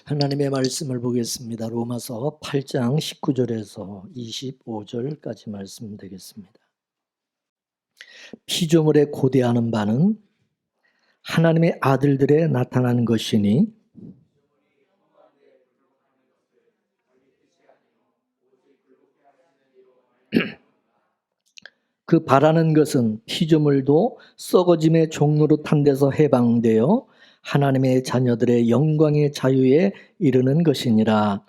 하나님의 말씀을 보겠습니다. 로마서 8장 19절에서 25절까지 말씀 되겠습니다. 피조물에 고대하는 바는 하나님의 아들들에 나타난 것이니 그 바라는 것은 피조물도 썩어짐의 종로로 탄 데서 해방되어 하나님의 자녀들의 영광의 자유에 이르는 것이니라.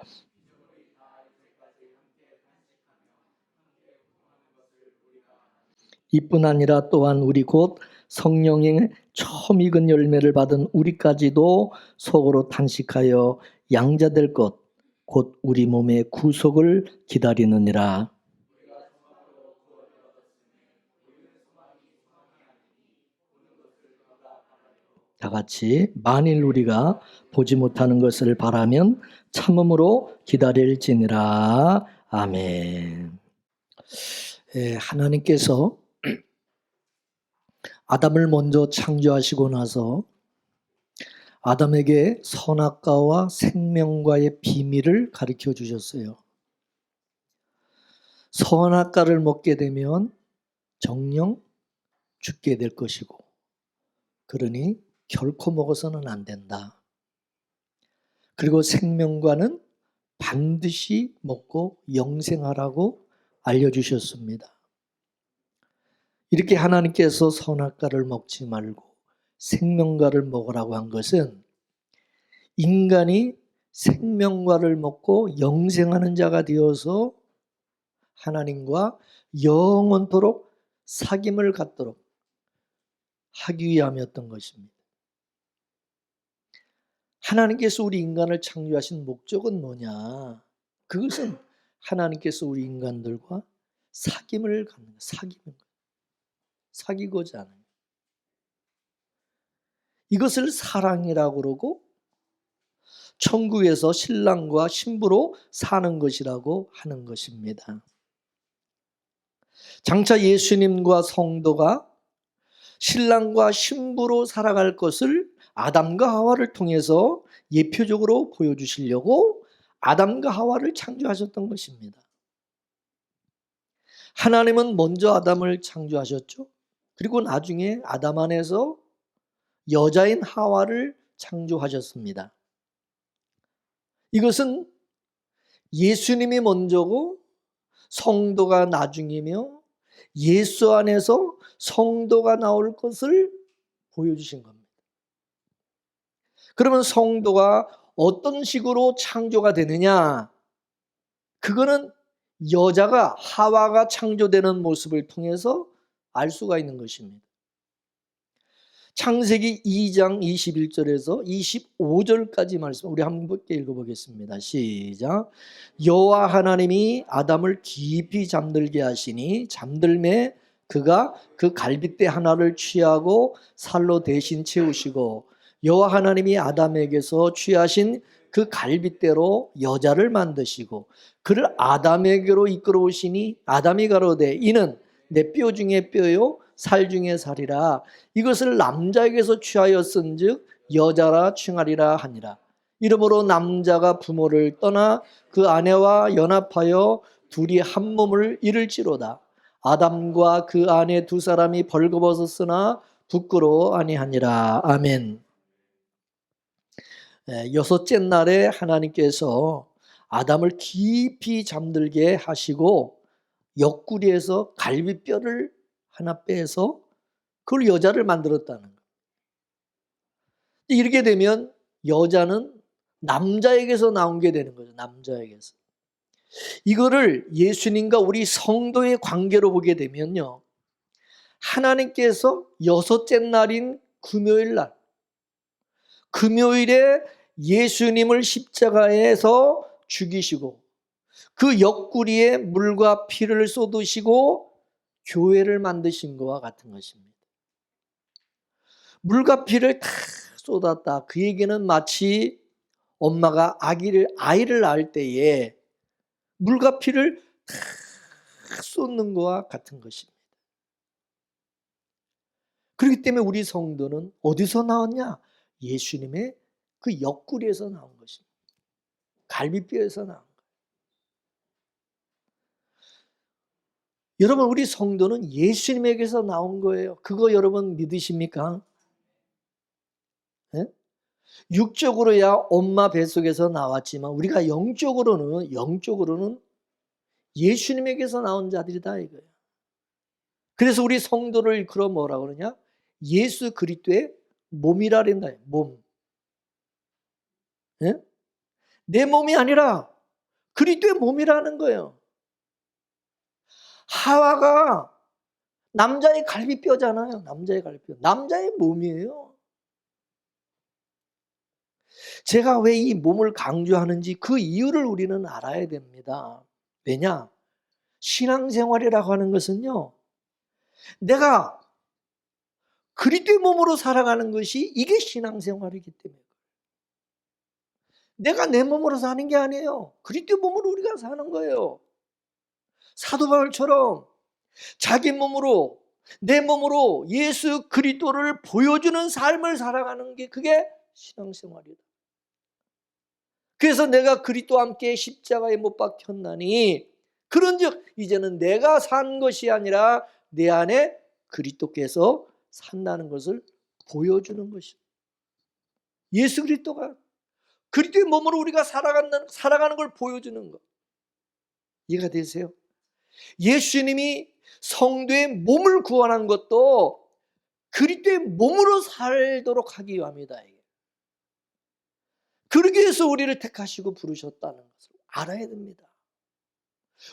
이뿐 아니라 또한 우리 곧 성령의 처음 익은 열매를 받은 우리까지도 속으로 탄식하여 양자될 것, 곧 우리 몸의 구속을 기다리느니라. 다 같이 만일 우리가 보지 못하는 것을 바라면 참음으로 기다릴지니라. 아멘. 하나님께서 아담을 먼저 창조하시고 나서 아담에게 선악과와 생명과의 비밀을 가르쳐 주셨어요. 선악과를 먹게 되면 정녕 죽게 될 것이고, 그러니 결코 먹어서는 안 된다. 그리고 생명과는 반드시 먹고 영생하라고 알려주셨습니다. 이렇게 하나님께서 선악과를 먹지 말고 생명과를 먹으라고 한 것은 인간이 생명과를 먹고 영생하는 자가 되어서 하나님과 영원토록 사귐을 갖도록 하기 위함이었던 것입니다. 하나님께서 우리 인간을 창조하신 목적은 뭐냐? 그것은 하나님께서 우리 인간들과 사귐을 갖는 거예요. 사귀는 거예요. 사귀고자 하는 거예요. 이것을 사랑이라고 그러고 천국에서 신랑과 신부로 사는 것이라고 하는 것입니다. 장차 예수님과 성도가 신랑과 신부로 살아갈 것을 아담과 하와를 통해서 예표적으로 보여주시려고 아담과 하와를 창조하셨던 것입니다. 하나님은 먼저 아담을 창조하셨죠. 그리고 나중에 아담 안에서 여자인 하와를 창조하셨습니다. 이것은 예수님이 먼저고 성도가 나중이며 예수 안에서 성도가 나올 것을 보여주신 겁니다. 그러면 성도가 어떤 식으로 창조가 되느냐? 그거는 여자가 하와가 창조되는 모습을 통해서 알 수가 있는 것입니다. 창세기 2장 21절에서 25절까지 말씀 우리 함께 읽어보겠습니다. 시작. 여호와 하나님이 아담을 깊이 잠들게 하시니 잠들매 그가 그 갈빗대 하나를 취하고 살로 대신 채우시고 여호와 하나님이 아담에게서 취하신 그 갈빗대로 여자를 만드시고 그를 아담에게로 이끌어오시니 아담이 가로되 이는 내 뼈 중에 뼈요 살 중에 살이라. 이것을 남자에게서 취하였은즉 여자라 칭하리라 하니라. 이러므로 남자가 부모를 떠나 그 아내와 연합하여 둘이 한 몸을 이룰지로다. 아담과 그 아내 두 사람이 벌거벗었으나 부끄러워 아니하니라. 아멘. 여섯째 날에 하나님께서 아담을 깊이 잠들게 하시고 옆구리에서 갈비뼈를 하나 빼서 그걸 여자를 만들었다는 거예요. 이렇게 되면 여자는 남자에게서 나온 게 되는 거죠. 남자에게서. 이거를 예수님과 우리 성도의 관계로 보게 되면요. 하나님께서 여섯째 날인 금요일 날, 금요일에 예수님을 십자가에서 죽이시고 그 옆구리에 물과 피를 쏟으시고 교회를 만드신 것과 같은 것입니다. 물과 피를 다 쏟았다. 그 얘기는 마치 엄마가 아이를 낳을 때에 물과 피를 다 쏟는 것과 같은 것입니다. 그렇기 때문에 우리 성도는 어디서 나왔냐? 예수님의 그 옆구리에서 나온 것입니다. 갈비뼈에서 나온 거예요. 여러분, 우리 성도는 예수님에게서 나온 거예요. 그거 여러분 믿으십니까? 네? 육적으로야 엄마 뱃속에서 나왔지만 우리가 영적으로는 예수님에게서 나온 자들이다 이거예요. 그래서 우리 성도를 일컬어 뭐라 그러냐? 예수 그리스도의 몸이라 그런다. 몸. 네? 내 몸이 아니라 그리스도의 몸이라는 거예요. 하와가 남자의 갈비뼈잖아요. 남자의 갈비뼈. 남자의 몸이에요. 제가 왜 이 몸을 강조하는지 그 이유를 우리는 알아야 됩니다. 왜냐? 신앙생활이라고 하는 것은요, 내가 그리스도의 몸으로 살아가는 것이 이게 신앙생활이기 때문에 내가 내 몸으로 사는 게 아니에요. 그리스도의 몸으로 우리가 사는 거예요. 사도 바울처럼 자기 몸으로, 내 몸으로 예수 그리스도를 보여주는 삶을 살아가는 게 그게 신앙생활이다. 그래서 내가 그리스도와 함께 십자가에 못 박혔나니 그런즉 이제는 내가 산 것이 아니라 내 안에 그리스도께서 산다는 것을 보여주는 것이다. 예수 그리스도가 그리스도의 몸으로 우리가 살아가는 걸 보여주는 것. 이해가 되세요? 예수님이 성도의 몸을 구원한 것도 그리스도의 몸으로 살도록 하기 위함이다. 그러기 위해서 우리를 택하시고 부르셨다는 것을 알아야 됩니다.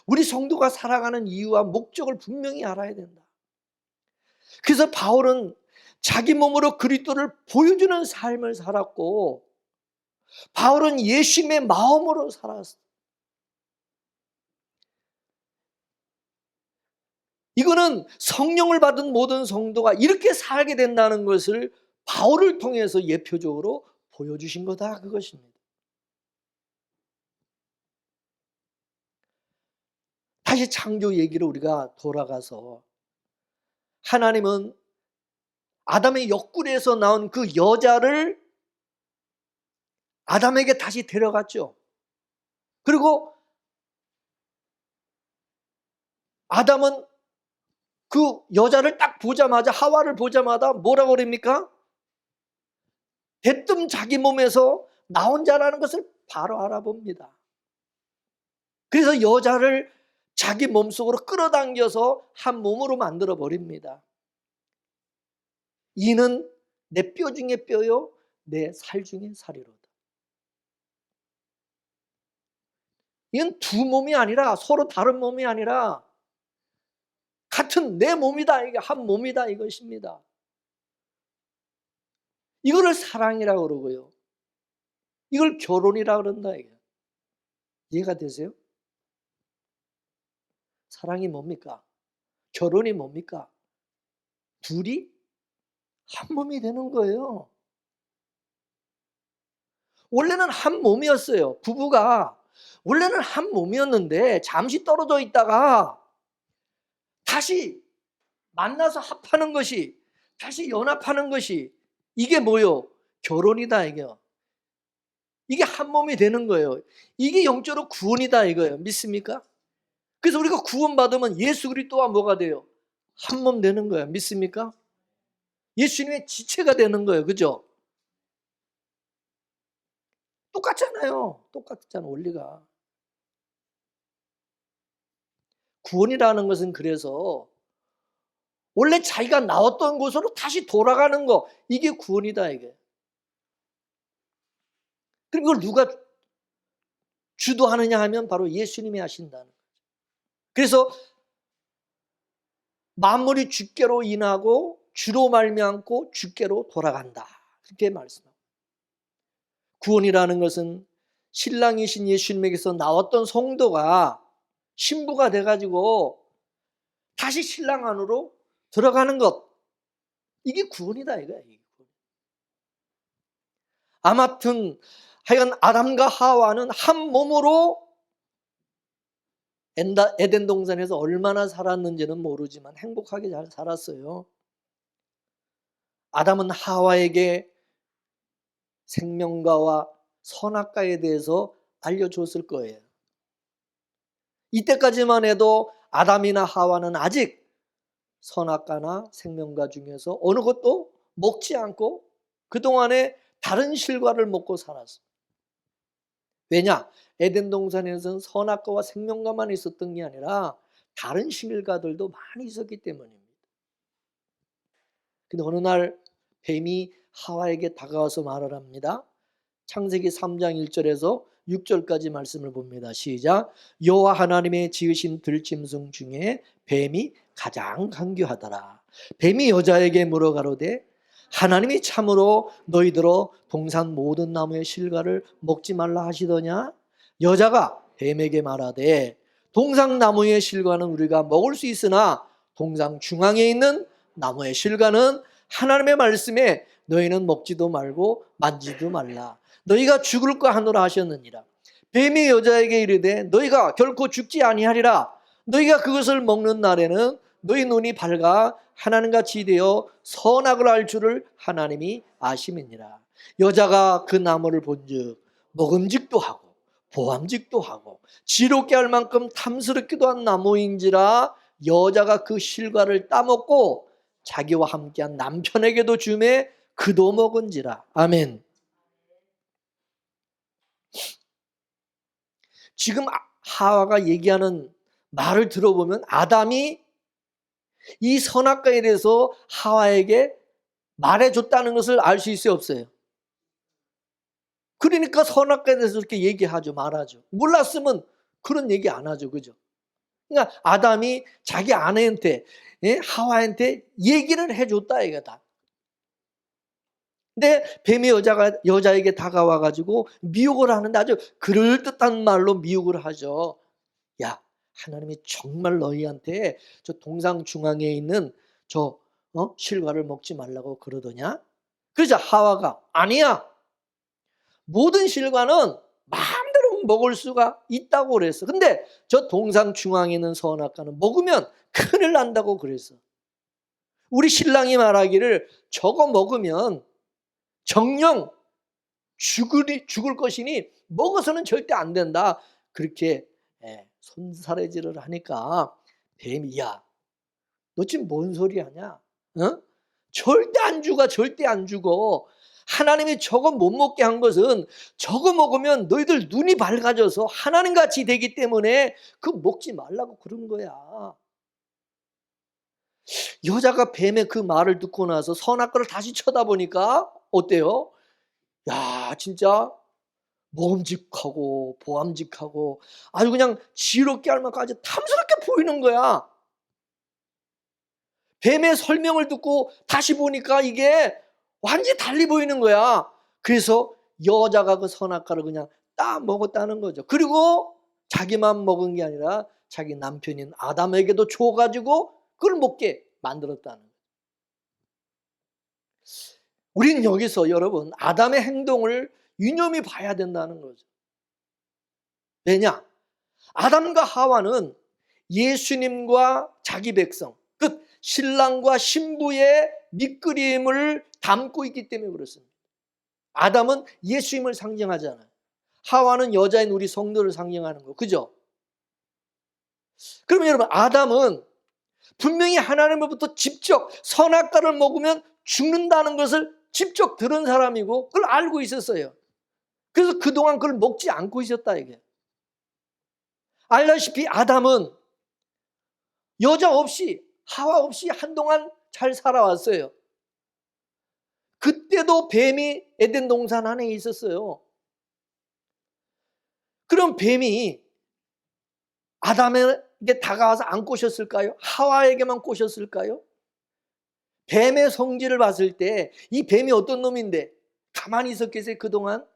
우리 성도가 살아가는 이유와 목적을 분명히 알아야 된다. 그래서 바울은 자기 몸으로 그리스도를 보여주는 삶을 살았고, 바울은 예수님의 마음으로 살았어요. 이거는 성령을 받은 모든 성도가 이렇게 살게 된다는 것을 바울을 통해서 예표적으로 보여주신 거다, 그것입니다. 다시 창조 얘기를 우리가 돌아가서, 하나님은 아담의 옆구리에서 나온 그 여자를 아담에게 다시 데려갔죠. 그리고 아담은 그 여자를 딱 보자마자, 하와를 보자마자 뭐라고 그럽니까? 대뜸 자기 몸에서 나온 자라는 것을 바로 알아봅니다. 그래서 여자를 자기 몸속으로 끌어당겨서 한 몸으로 만들어 버립니다. 이는 내 뼈 중에 뼈요 내 살 중에 살이로다. 이건 두 몸이 아니라, 서로 다른 몸이 아니라 같은 내 몸이다, 이게 한 몸이다 이것입니다. 이거를 사랑이라고 그러고요, 이걸 결혼이라고 그런다. 이게 이해가 되세요? 사랑이 뭡니까? 결혼이 뭡니까? 둘이 한 몸이 되는 거예요. 원래는 한 몸이었어요. 부부가 원래는 한 몸이었는데 잠시 떨어져 있다가 다시 만나서 합하는 것이, 다시 연합하는 것이, 이게 뭐요? 결혼이다 이게요. 이게 한 몸이 되는 거예요. 이게 영적으로 구원이다 이거예요. 믿습니까? 그래서 우리가 구원받으면 예수 그리스도와 뭐가 돼요? 한 몸 되는 거예요. 믿습니까? 예수님의 지체가 되는 거예요. 그죠? 똑같잖아요. 똑같잖아, 원리가. 구원이라는 것은 그래서 원래 자기가 나왔던 곳으로 다시 돌아가는 거, 이게 구원이다 이게. 그럼 이걸 누가 주도하느냐 하면 바로 예수님이 하신다는 거죠. 그래서 만물이 주께로 인하고 주로 말미암고 주께로 돌아간다, 그렇게 말씀합니다. 구원이라는 것은 신랑이신 예수님에게서 나왔던 성도가 신부가 돼가지고 다시 신랑 안으로 들어가는 것, 이게 구원이다 이거야. 아무튼 하여간 아담과 하와는 한 몸으로 에덴 동산에서 얼마나 살았는지는 모르지만 행복하게 잘 살았어요. 아담은 하와에게 생명과와 선악과에 대해서 알려줬을 거예요. 이때까지만 해도 아담이나 하와는 아직 선악과나 생명과 중에서 어느 것도 먹지 않고 그동안에 다른 실과를 먹고 살았어. 왜냐? 에덴 동산에서는 선악과와 생명과만 있었던 게 아니라 다른 실과들도 많이 있었기 때문입니다. 근데 어느 날 뱀이 하와에게 다가와서 말을 합니다. 창세기 3장 1절에서 6절까지 말씀을 봅니다. 시작. 여호와 하나님의 지으신 들짐승 중에 뱀이 가장 간교하더라. 뱀이 여자에게 물어가로되 하나님이 참으로 너희들어 동산 모든 나무의 실과를 먹지 말라 하시더냐? 여자가 뱀에게 말하되 동산 나무의 실과는 우리가 먹을 수 있으나 동산 중앙에 있는 나무의 실과는 하나님의 말씀에 너희는 먹지도 말고 만지도 말라. 너희가 죽을까 하노라 하셨느니라. 뱀이 여자에게 이르되 너희가 결코 죽지 아니하리라. 너희가 그것을 먹는 날에는 너희 눈이 밝아 하나님같이 되어 선악을 알 줄을 하나님이 아심이니라. 여자가 그 나무를 본즉 먹음직도 하고 보암직도 하고 지롭게 할 만큼 탐스럽기도 한 나무인지라 여자가 그 실과를 따먹고 자기와 함께한 남편에게도 주매 그도 먹은지라. 아멘. 지금 하와가 얘기하는 말을 들어보면 아담이 이 선악과에 대해서 하와에게 말해줬다는 것을 알 수 있어요, 없어요? 그러니까 선악과에 대해서 이렇게 얘기하죠, 말하죠. 몰랐으면 그런 얘기 안 하죠, 그죠? 그러니까 아담이 자기 아내한테, 하와한테 얘기를 해줬다 이거다. 근데 뱀이 여자에게 다가와가지고 미혹을 하는데 아주 그럴듯한 말로 미혹을 하죠. 야, 하나님이 정말 너희한테 저 동상 중앙에 있는 저 실과를 먹지 말라고 그러더냐? 그러자 하와가 아니야. 모든 실과는 마음대로 먹을 수가 있다고 그랬어. 근데 저 동상 중앙에 있는 선악과는 먹으면 큰일 난다고 그랬어. 우리 신랑이 말하기를 저거 먹으면 정령 죽을 것이니 먹어서는 절대 안 된다. 그렇게 손사래질을 하니까 뱀이 야, 너 지금 뭔 소리 하냐? 절대 안 죽어, 절대 안 죽어. 하나님이 저거 못 먹게 한 것은 저거 먹으면 너희들 눈이 밝아져서 하나님같이 되기 때문에 그거 먹지 말라고 그런 거야. 여자가 뱀의 그 말을 듣고 나서 선악과를 다시 쳐다보니까 어때요? 야, 진짜 먹음직하고 보암직하고 아주 그냥 지롭게 할 만까지 탐스럽게 보이는 거야. 뱀의 설명을 듣고 다시 보니까 이게 완전히 달리 보이는 거야. 그래서 여자가 그 선악과를 그냥 딱 먹었다는 거죠. 그리고 자기만 먹은 게 아니라 자기 남편인 아담에게도 줘가지고 그걸 먹게 만들었다는 거예요. 우리는 여기서 여러분 아담의 행동을 유념히 봐야 된다는 거죠. 왜냐? 아담과 하와는 예수님과 자기 백성, 즉 신랑과 신부의 밑그림을 담고 있기 때문에 그렇습니다. 아담은 예수님을 상징하잖아요. 하와는 여자인 우리 성도를 상징하는 거, 그죠? 그러면 여러분 아담은 분명히 하나님으로부터 직접 선악과를 먹으면 죽는다는 것을 직접 들은 사람이고 그걸 알고 있었어요. 그래서 그동안 그걸 먹지 않고 있었다 이게. 알다시피 아담은 여자 없이 하와 없이 한동안 잘 살아왔어요. 그때도 뱀이 에덴 동산 안에 있었어요. 그럼 뱀이 아담에게 다가와서 안 꼬셨을까요? 하와에게만 꼬셨을까요? 뱀의 성질을 봤을 때 이 뱀이 어떤 놈인데 가만히 있었겠어요 그동안?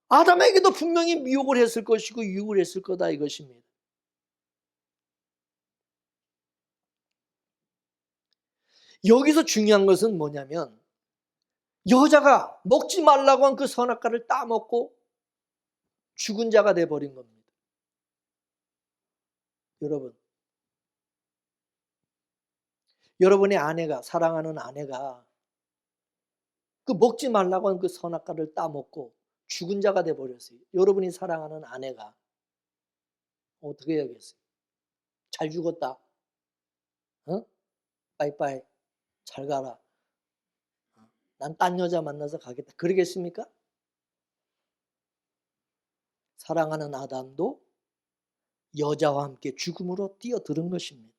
아담에게도 분명히 미혹을 했을 것이고 유혹을 했을 거다 이것입니다. 여기서 중요한 것은 뭐냐면 여자가 먹지 말라고 한 그 선악과를 따먹고 죽은 자가 돼버린 겁니다. 여러분의 아내가, 사랑하는 아내가 그 먹지 말라고 한 그 선악과를 따먹고 죽은 자가 돼버렸어요. 여러분이 사랑하는 아내가 어떻게 해야겠어요? 잘 죽었다. 어? 빠이빠이. 잘 가라. 난 딴 여자 만나서 가겠다. 그러겠습니까? 사랑하는 아담도 여자와 함께 죽음으로 뛰어들은 것입니다.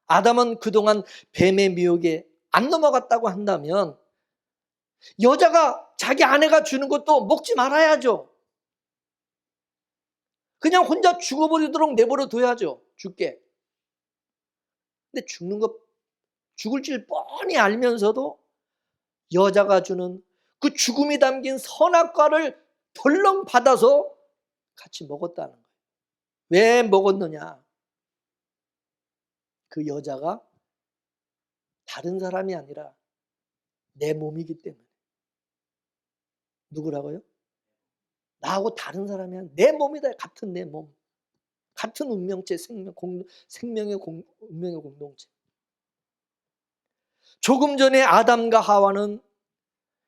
아담은 그동안 뱀의 미혹에 안 넘어갔다고 한다면 여자가 자기 아내가 주는 것도 먹지 말아야죠. 그냥 혼자 죽어버리도록 내버려 둬야죠. 죽게. 근데 죽을 줄 뻔히 알면서도 여자가 주는 그 죽음이 담긴 선악과를 덜렁 받아서 같이 먹었다는 거예요. 왜 먹었느냐? 그 여자가 다른 사람이 아니라 내 몸이기 때문에. 누구라고요? 나하고 다른 사람이 아니라 내 몸이다. 같은 내 몸. 같은 운명체, 운명의 공동체. 조금 전에 아담과 하와는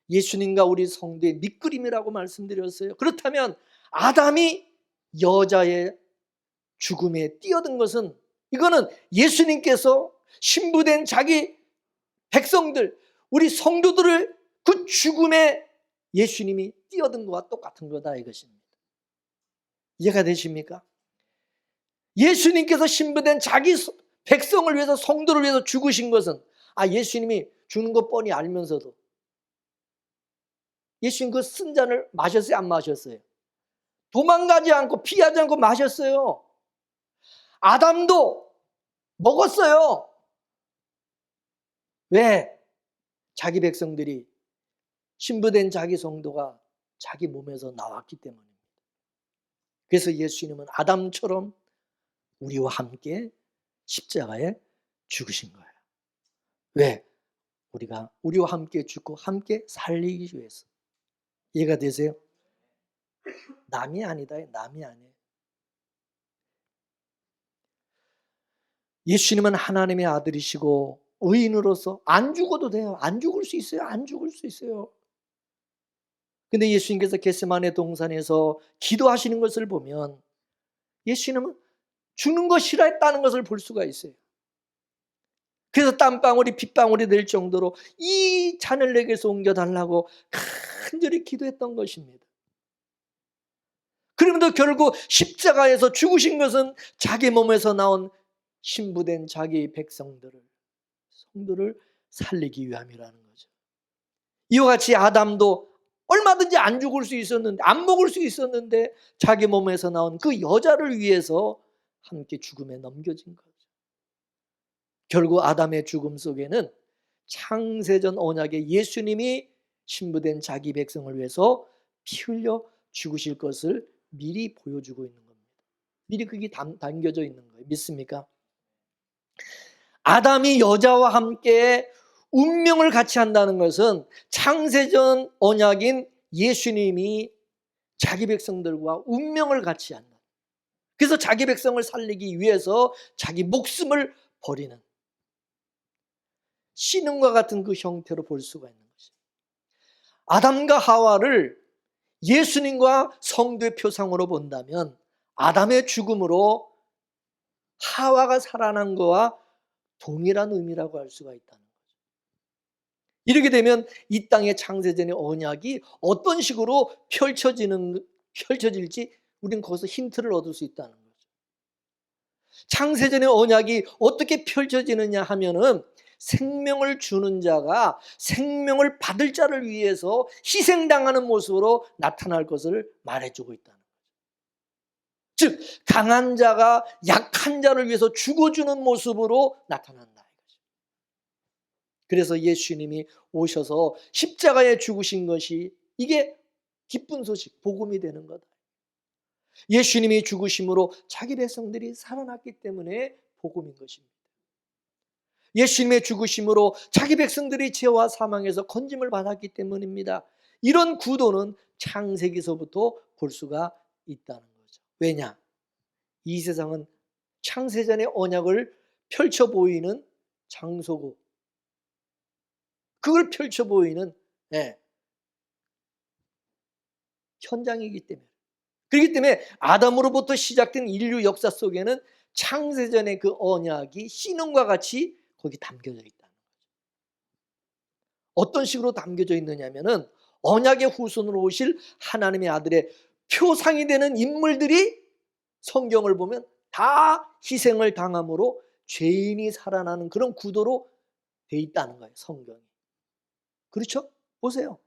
예수님과 우리 성도의 밑그림이라고 말씀드렸어요. 그렇다면 아담이 여자의 죽음에 뛰어든 것은, 이거는 예수님께서 신부된 자기 백성들, 우리 성도들을 그 죽음에 예수님이 뛰어든 것과 똑같은 거다 이것입니다. 이해가 되십니까? 예수님께서 신부된 자기 백성을 위해서, 성도를 위해서 죽으신 것은, 예수님이 죽는 것 뻔히 알면서도 예수님 그 쓴 잔을 마셨어요? 안 마셨어요? 도망가지 않고 피하지 않고 마셨어요. 아담도 먹었어요. 왜? 자기 백성들이, 신부된 자기 성도가 자기 몸에서 나왔기 때문입니다. 그래서 예수님은 아담처럼 우리와 함께 십자가에 죽으신 거예요. 왜? 우리와 함께 죽고 함께 살리기 위해서. 이해가 되세요? 남이 아니다. 남이 아니에요. 예수님은 하나님의 아들이시고 의인으로서 안 죽어도 돼요. 안 죽을 수 있어요. 안 죽을 수 있어요. 근데 예수님께서 겟세마네 동산에서 기도하시는 것을 보면 예수님은 죽는 거 싫어했다는 것을 볼 수가 있어요. 그래서 땀방울이 핏방울이 될 정도로 이 잔을 내게서 옮겨달라고 간절히 기도했던 것입니다. 그러면서 결국 십자가에서 죽으신 것은 자기 몸에서 나온 신부된 자기 성도를 살리기 위함이라는 거죠. 이와 같이 아담도 얼마든지 안 죽을 수 있었는데, 안 먹을 수 있었는데 자기 몸에서 나온 그 여자를 위해서 함께 죽음에 넘겨진 거죠. 결국 아담의 죽음 속에는 창세전 언약의 예수님이 신부된 자기 백성을 위해서 피 흘려 죽으실 것을 미리 보여주고 있는 겁니다. 미리 그게 담겨져 있는 거예요. 믿습니까? 아담이 여자와 함께 운명을 같이 한다는 것은 창세전 언약인 예수님이 자기 백성들과 운명을 같이 한다. 그래서 자기 백성을 살리기 위해서 자기 목숨을 버리는 신음과 같은 그 형태로 볼 수가 있는 것이죠. 아담과 하와를 예수님과 성도의 표상으로 본다면 아담의 죽음으로 하와가 살아난 것과 동일한 의미라고 할 수가 있다는 거죠. 이렇게 되면 이 땅의 창세전의 언약이 어떤 식으로 펼쳐질지 우리는 거기서 힌트를 얻을 수 있다는 거죠. 창세전의 언약이 어떻게 펼쳐지느냐 하면은 생명을 주는 자가 생명을 받을 자를 위해서 희생당하는 모습으로 나타날 것을 말해주고 있다는 거죠. 즉 강한 자가 약한 자를 위해서 죽어주는 모습으로 나타난다. 그래서 예수님이 오셔서 십자가에 죽으신 것이 이게 기쁜 소식, 복음이 되는 거다. 예수님이 죽으심으로 자기 백성들이 살아났기 때문에 복음인 것입니다. 예수님의 죽으심으로 자기 백성들이 죄와 사망에서 건짐을 받았기 때문입니다. 이런 구도는 창세기서부터 볼 수가 있다는 거죠. 왜냐? 이 세상은 창세전의 언약을 펼쳐 보이는 장소고, 그걸 펼쳐 보이는 현장이기 때문에. 그렇기 때문에 아담으로부터 시작된 인류 역사 속에는 창세전의 그 언약이 신음과 같이 거기 담겨져 있다는 거죠. 어떤 식으로 담겨져 있느냐면은 언약의 후손으로 오실 하나님의 아들의 표상이 되는 인물들이 성경을 보면 다 희생을 당함으로 죄인이 살아나는 그런 구도로 돼 있다는 거예요, 성경이. 그렇죠? 보세요.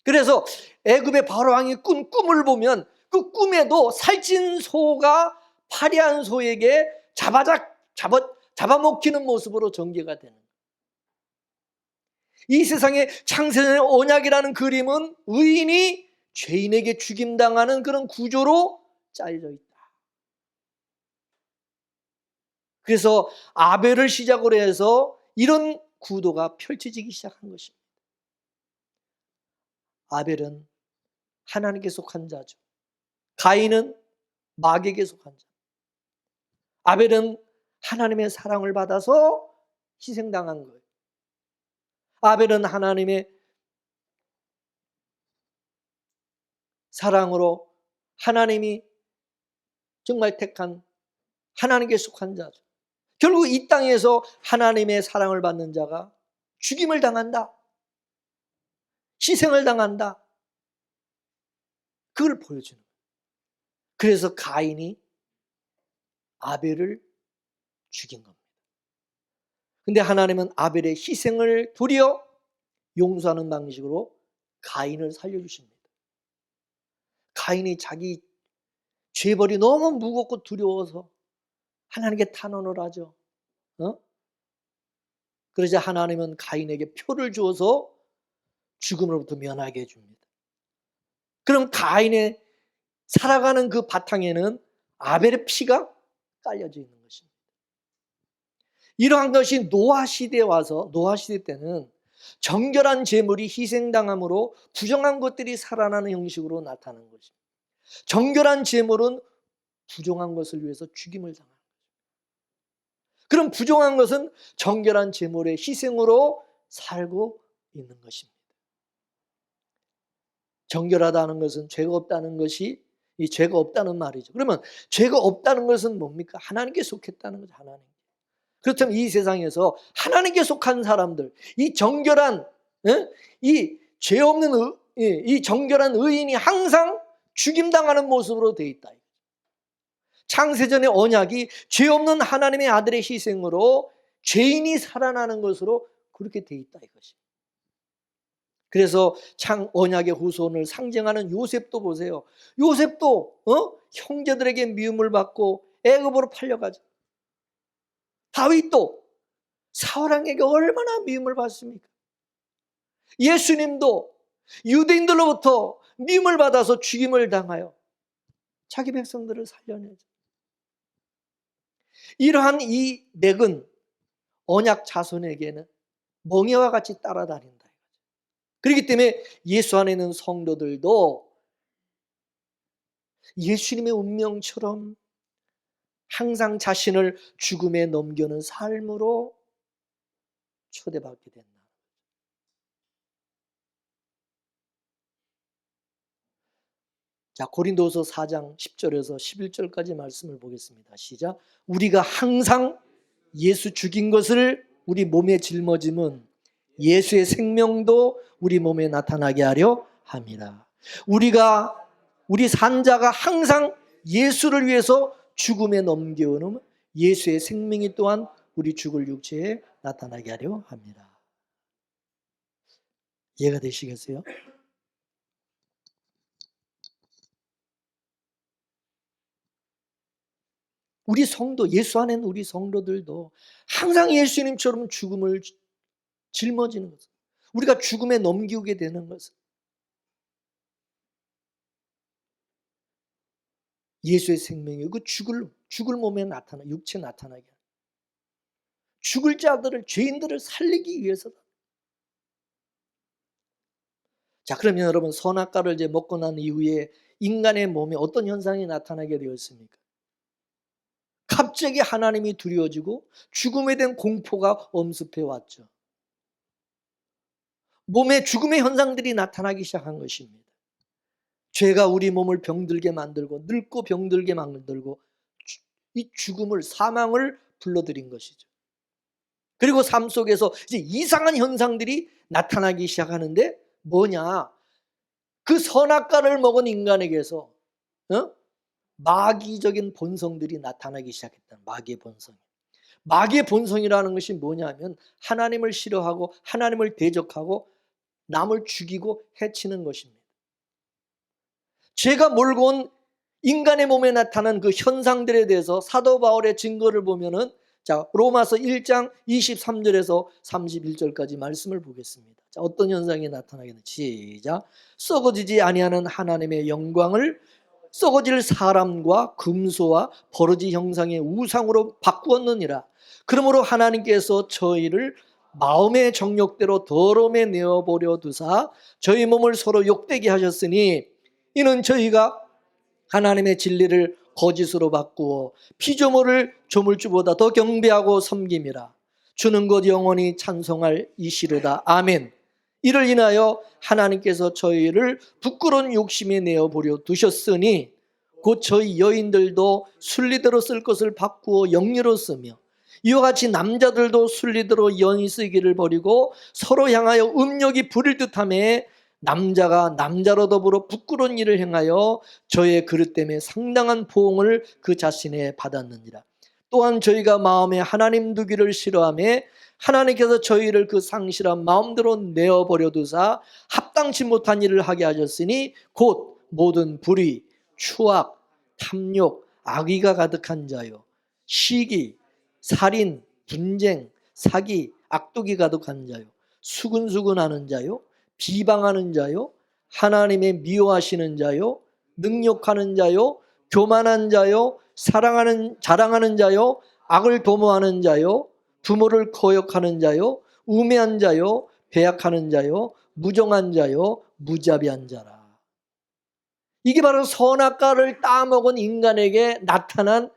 그래서 애굽의 바로왕이 꾼 꿈을 보면 그 꿈에도 살찐 소가 파리한 소에게 잡아먹히는 모습으로 전개가 되는 거예요. 이 세상의 창세전의 언약이라는 그림은 의인이 죄인에게 죽임당하는 그런 구조로 짜여져 있다. 그래서 아벨을 시작으로 해서 이런 구도가 펼쳐지기 시작한 것입니다. 아벨은 하나님께 속한 자죠. 가인은 마귀에게 속한 자. 아벨은 하나님의 사랑을 받아서 희생당한 거예요. 아벨은 하나님의 사랑으로 하나님이 정말 택한 하나님께 속한 자죠. 결국 이 땅에서 하나님의 사랑을 받는 자가 죽임을 당한다. 희생을 당한다. 그걸 보여주는 거예요. 그래서 가인이 아벨을 죽인 겁니다. 근데 하나님은 아벨의 희생을 도리어 용서하는 방식으로 가인을 살려주십니다. 가인이 자기 죄벌이 너무 무겁고 두려워서 하나님께 탄원을 하죠. 그러자 하나님은 가인에게 표를 주어서 죽음으로부터 면하게 해줍니다. 그럼 가인의 살아가는 그 바탕에는 아벨의 피가 깔려져 있는 것입니다. 이러한 것이 노아 시대에 와서, 노아 시대 때는 정결한 제물이 희생당함으로 부정한 것들이 살아나는 형식으로 나타나는 것입니다. 정결한 제물은 부정한 것을 위해서 죽임을 당하는 거죠. 그럼 부정한 것은 정결한 제물의 희생으로 살고 있는 것입니다. 정결하다는 것은 죄가 없다는 것이 이 죄가 없다는 말이죠. 그러면 죄가 없다는 것은 뭡니까? 하나님께 속했다는 거죠. 하나님. 그렇다면 이 세상에서 하나님께 속한 사람들, 이 정결한 이 죄 없는 이 정결한 의인이 항상 죽임당하는 모습으로 되어 있다. 창세전의 언약이 죄 없는 하나님의 아들의 희생으로 죄인이 살아나는 것으로 그렇게 되어 있다 이것이. 그래서 언약의 후손을 상징하는 요셉도 보세요. 요셉도 형제들에게 미움을 받고 애굽으로 팔려가죠. 다윗도 사울왕에게 얼마나 미움을 받습니까? 예수님도 유대인들로부터 미움을 받아서 죽임을 당하여 자기 백성들을 살려내죠. 이러한 이 맥은 언약 자손에게는 멍에와 같이 따라다닌다. 그렇기 때문에 예수 안에 있는 성도들도 예수님의 운명처럼 항상 자신을 죽음에 넘겨는 삶으로 초대받게 된다. 자, 고린도서 4장 10절에서 11절까지 말씀을 보겠습니다. 시작. 우리가 항상 예수 죽인 것을 우리 몸에 짊어짐은 예수의 생명도 우리 몸에 나타나게 하려 함이라. 우리 산자가 항상 예수를 위해서 죽음에 넘겨오는 예수의 생명이 또한 우리 죽을 육체에 나타나게 하려 합니다. 이해가 되시겠어요? 우리 성도, 예수 안에 있는 우리 성도들도 항상 예수님처럼 죽음을 짊어지는 것은, 우리가 죽음에 넘기게 되는 것은 예수의 생명이 그 죽을 몸에 나타나, 육체에 나타나게 하는, 죽을 자들을, 죄인들을 살리기 위해서다. 자, 그러면 여러분, 선악과를 이제 먹고 난 이후에 인간의 몸에 어떤 현상이 나타나게 되었습니까? 갑자기 하나님이 두려워지고 죽음에 대한 공포가 엄습해 왔죠. 몸에 죽음의 현상들이 나타나기 시작한 것입니다. 죄가 우리 몸을 병들게 만들고 늙고 병들게 만들고 이 죽음을, 사망을 불러들인 것이죠. 그리고 삶 속에서 이제 이상한 현상들이 나타나기 시작하는데 뭐냐? 그 선악과를 먹은 인간에게서 마귀적인 본성들이 나타나기 시작했다. 마귀의 본성. 마귀의 본성이라는 것이 뭐냐면 하나님을 싫어하고 하나님을 대적하고 남을 죽이고 해치는 것입니다. 죄가 몰고 온 인간의 몸에 나타난 그 현상들에 대해서 사도 바울의 증거를 보면은, 자, 로마서 1장 23절에서 31절까지 말씀을 보겠습니다. 자, 어떤 현상이 나타나겠는지 시작. 썩어지지 아니하는 하나님의 영광을 썩어질 사람과 금소와 버러지 형상의 우상으로 바꾸었느니라. 그러므로 하나님께서 저희를 마음의 정욕대로 더러움에 내어보려 두사 저희 몸을 서로 욕되게 하셨으니 이는 저희가 하나님의 진리를 거짓으로 바꾸어 피조물을 조물주보다 더 경배하고 섬김이라. 주는 곧 영원히 찬송할 이시로다. 아멘. 이를 인하여 하나님께서 저희를 부끄러운 욕심에 내어보려 두셨으니 곧 저희 여인들도 순리대로 쓸 것을 바꾸어 영리로 쓰며 이와 같이 남자들도 순리대로 연히 쓰기를 버리고 서로 향하여 음욕이 부릴 듯하며 남자가 남자로 더불어 부끄러운 일을 행하여 저의 그릇 때문에 상당한 보응을 그 자신에 받았느니라. 또한 저희가 마음에 하나님 두기를 싫어하며 하나님께서 저희를 그 상실한 마음대로 내어버려 두사 합당치 못한 일을 하게 하셨으니 곧 모든 불의, 추악, 탐욕, 악의가 가득한 자요 시기, 살인, 분쟁, 사기, 악독이 가득한 자요 수근수근하는 자요 비방하는 자요 하나님의 미워하시는 자요 능욕하는 자요 교만한 자요 자랑하는 자요 악을 도모하는 자요 부모를 거역하는 자요 우매한 자요 배약하는 자요 무정한 자요 무자비한 자라. 이게 바로 선악과를 따먹은 인간에게 나타난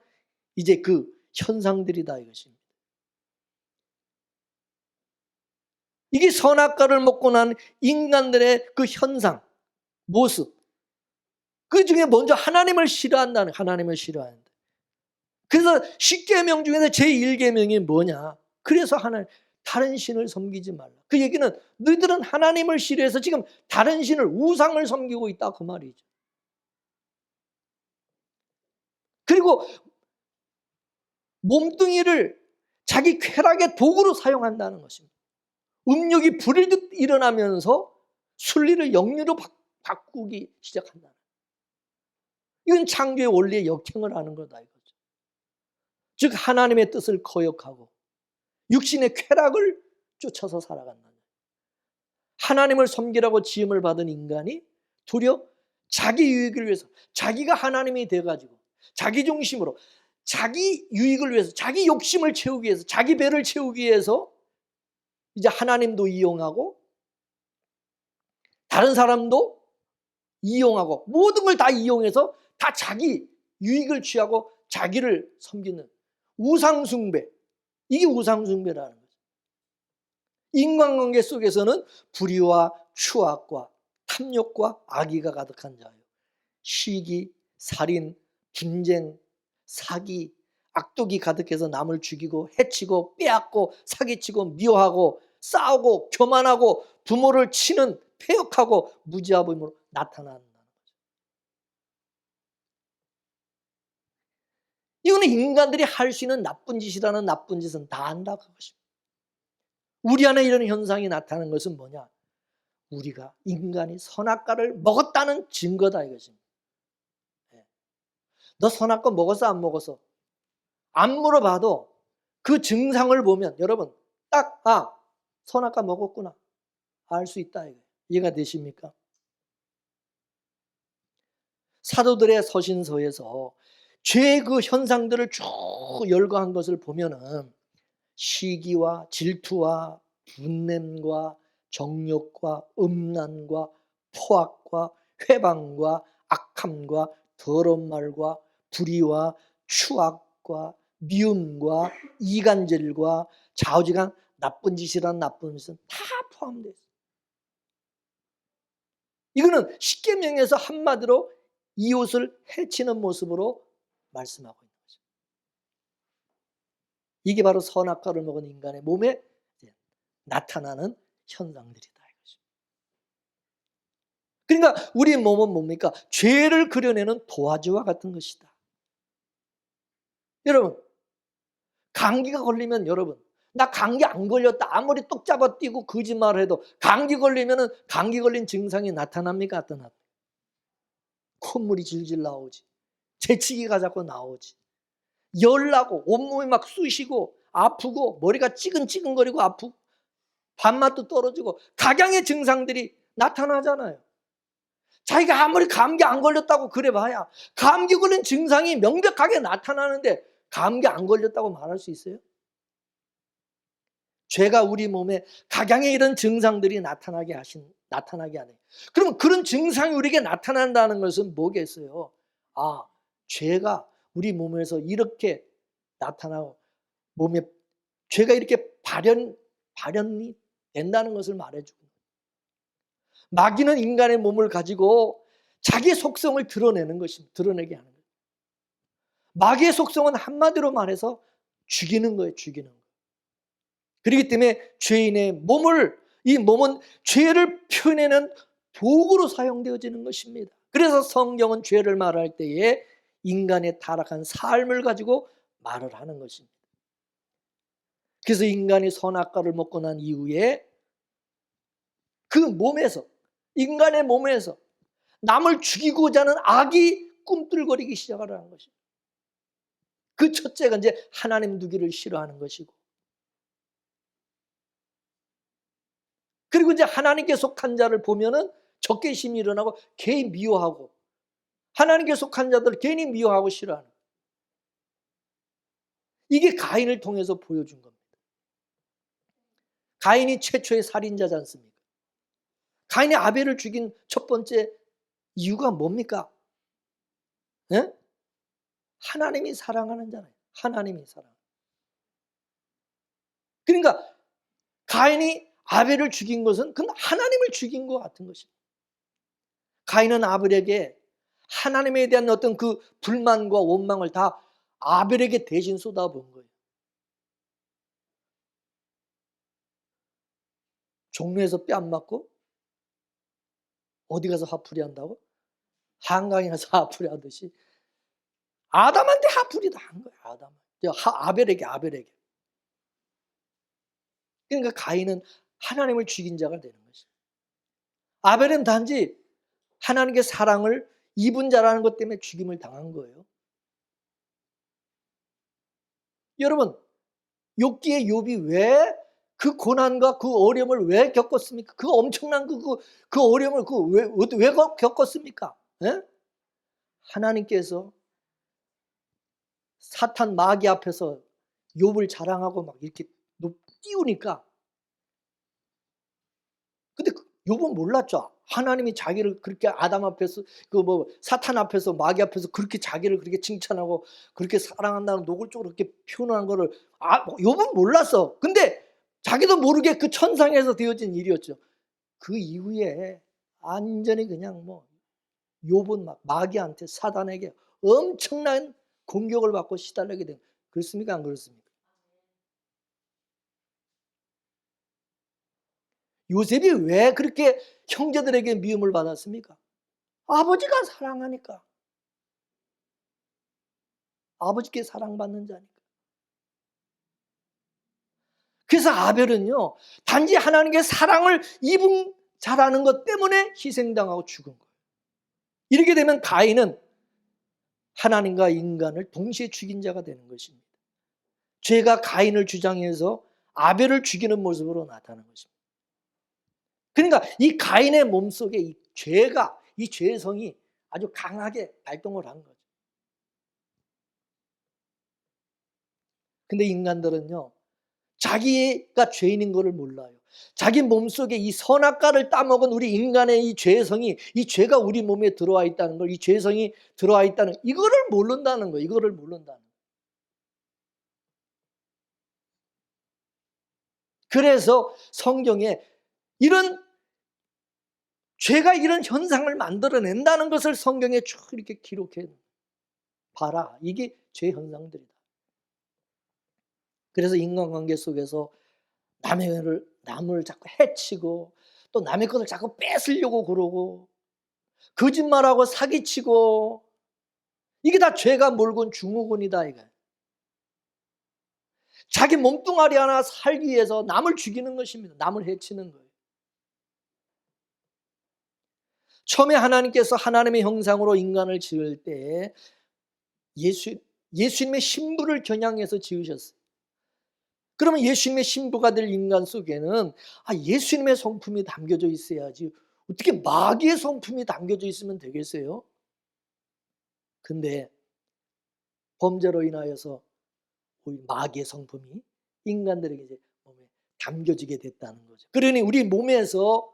이제 그 현상들이다 이것입니다. 이게 선악과를 먹고 난 인간들의 그 현상, 모습. 그 중에 먼저 하나님을 싫어한다는, 하나님을 싫어한다. 그래서 10계명 중에서 제1계명이 뭐냐? 그래서 다른 신을 섬기지 말라. 그 얘기는 너희들은 하나님을 싫어해서 지금 다른 신을, 우상을 섬기고 있다 그 말이죠. 그리고 몸뚱이를 자기 쾌락의 도구로 사용한다는 것입니다. 음욕이 부릴 듯 일어나면서 순리를 영리로 바꾸기 시작한다. 이건 창조의 원리에 역행을 하는 거다 이거죠. 즉 하나님의 뜻을 거역하고 육신의 쾌락을 쫓아서 살아간다. 하나님을 섬기라고 지음을 받은 인간이 도리어 자기 유익을 위해서 자기가 하나님이 돼가지고 자기 중심으로 자기 유익을 위해서 자기 욕심을 채우기 위해서 자기 배를 채우기 위해서 이제 하나님도 이용하고 다른 사람도 이용하고 모든 걸 다 이용해서 다 자기 유익을 취하고 자기를 섬기는 우상숭배. 이게 우상숭배라는 거죠. 인간관계 속에서는 불의와 추악과 탐욕과 악의가 가득한 자예요. 시기, 살인, 분쟁, 사기, 악독이 가득해서 남을 죽이고 해치고 빼앗고 사기치고 미워하고 싸우고 교만하고 부모를 치는 폐역하고 무지아부임으로 나타난다는 거죠. 이거는 인간들이 할 수 있는 나쁜 짓이라는 나쁜 짓은 다 한다 그것입니다. 우리 안에 이런 현상이 나타나는 것은 뭐냐? 우리가 인간이 선악과를 먹었다는 증거다 이것입니다. 너 선악과 먹었어 안 먹었어? 안 물어봐도 그 증상을 보면 여러분 딱 선악과 먹었구나 알 수 있다. 이해가 되십니까? 사도들의 서신서에서 죄의 그 현상들을 쭉 열거한 것을 보면은 시기와 질투와 분냄과 정욕과 음란과 포악과 회방과 악함과 더러운 말과 불의와 추악과 미움과 이간질과 좌우지간 나쁜 짓이란 나쁜 짓은 다 포함되어 있어요. 이거는 십계명에서 한마디로 이웃을 해치는 모습으로 말씀하고 있는 거죠. 이게 바로 선악과를 먹은 인간의 몸에 나타나는 현상들이다 이거죠. 그러니까 우리 몸은 뭡니까? 죄를 그려내는 도화지와 같은 것이다. 여러분, 감기가 걸리면 여러분, 나 감기 안 걸렸다 아무리 똑 잡아 뛰고 거짓말을 해도 감기 걸리면은 감기 걸린 증상이 나타납니까? 안 나타납니까? 콧물이 질질 나오지, 재채기가 자꾸 나오지, 열나고 온몸이 막 쑤시고 아프고 머리가 찌근찌근거리고 아프고 밥맛도 떨어지고 각양의 증상들이 나타나잖아요. 자기가 아무리 감기 안 걸렸다고 그래봐야 감기 걸린 증상이 명백하게 나타나는데 감기 안 걸렸다고 말할 수 있어요? 죄가 우리 몸에 각양의 이런 증상들이 나타나게 하네요. 그러면 그런 증상이 우리에게 나타난다는 것은 뭐겠어요? 아, 죄가 우리 몸에서 이렇게 나타나고 몸에 죄가 이렇게 발현이 된다는 것을 말해주고, 마귀는 인간의 몸을 가지고 자기 속성을 드러내는 것입니다. 드러내게 하는 거예요. 마귀의 속성은 한마디로 말해서 죽이는 거예요. 죽이는 거예요. 그렇기 때문에 죄인의 몸은 죄를 표현하는 도구로 사용되어지는 것입니다. 그래서 성경은 죄를 말할 때에 인간의 타락한 삶을 가지고 말을 하는 것입니다. 그래서 인간이 선악과를 먹고 난 이후에 그 몸에서, 인간의 몸에서 남을 죽이고자 하는 악이 꿈틀거리기 시작하는 것입니다. 그 첫째가 이제 하나님 두기를 싫어하는 것이고, 그리고 이제 하나님께 속한 자를 보면은 적개심이 일어나고 괜히 미워하고, 하나님께 속한 자들을 괜히 미워하고 싫어하는, 이게 가인을 통해서 보여준 겁니다. 가인이 최초의 살인자지 않습니까? 가인이 아벨을 죽인 첫 번째 이유가 뭡니까? 네? 하나님이 사랑하는 자예요. 하나님이 사랑. 그러니까 가인이 아벨을 죽인 것은 그건 하나님을 죽인 것 같은 것입니다. 가인은 아벨에게 하나님에 대한 어떤 그 불만과 원망을 다 아벨에게 대신 쏟아부은 거예요. 종로에서 뺨 맞고 어디 가서 화풀이 한다고? 한강에 가서 화풀이 하듯이 아담한테 화풀이 다 한 거예요. 아벨에게. 그러니까 가인은 하나님을 죽인 자가 되는 것이죠. 아벨은 단지 하나님의 사랑을 입은 자라는 것 때문에 죽임을 당한 거예요. 여러분, 욥기의 욥이 왜 그 고난과 그 어려움을 왜 겪었습니까? 그 엄청난 그 어려움을 왜 겪었습니까? 예? 하나님께서 사탄 마귀 앞에서 욥을 자랑하고 막 이렇게 띄우니까, 근데 욥은 몰랐죠. 하나님이 자기를 그렇게 아담 앞에서 사탄 앞에서 마귀 앞에서 그렇게 자기를 그렇게 칭찬하고 그렇게 사랑한다는 노골적으로 그렇게 표현한 거를 욥은 몰랐어. 근데 자기도 모르게 그 천상에서 되어진 일이었죠. 그 이후에 완전히 그냥 욥은 막 마귀한테 사단에게 엄청난 공격을 받고 시달리게 된, 그렇습니까? 안 그렇습니까? 요셉이 왜 그렇게 형제들에게 미움을 받았습니까? 아버지가 사랑하니까. 아버지께 사랑받는 자니까. 그래서 아벨은요, 단지 하나님께 사랑을 입은 자라는 것 때문에 희생당하고 죽은 거예요. 이렇게 되면 가인은 하나님과 인간을 동시에 죽인 자가 되는 것입니다. 죄가 가인을 주장해서 아벨을 죽이는 모습으로 나타나는 것입니다. 그러니까 이 가인의 몸속에 이 죄성이 아주 강하게 발동을 한 거죠. 근데 인간들은요, 자기가 죄인인 것을 몰라요. 자기 몸속에 이 선악과를 따먹은 우리 인간의 이 죄성이, 이 죄가 우리 몸에 들어와 있다는 걸, 이 죄성이 들어와 있다는, 이거를 모른다는 거예요. 이거를 모른다는 거예요. 그래서 성경에 이런 죄가 이런 현상을 만들어낸다는 것을 성경에 쭉 이렇게 기록해. 봐라, 이게 죄 현상들이다. 그래서 인간관계 속에서 남을 자꾸 해치고 또 남의 것을 자꾸 뺏으려고 그러고 거짓말하고 사기치고, 이게 다 죄가 몰고 온 증후군이다 이거야. 자기 몸뚱아리 하나 살기 위해서 남을 죽이는 것입니다. 남을 해치는 거예요. 처음에 하나님께서 하나님의 형상으로 인간을 지을 때 예수님의 신부를 겨냥해서 지으셨어요. 그러면 예수님의 신부가 될 인간 속에는 예수님의 성품이 담겨져 있어야지, 어떻게 마귀의 성품이 담겨져 있으면 되겠어요? 근데 범죄로 인하여서 마귀의 성품이 인간들에게 이제 몸에 담겨지게 됐다는 거죠. 그러니 우리 몸에서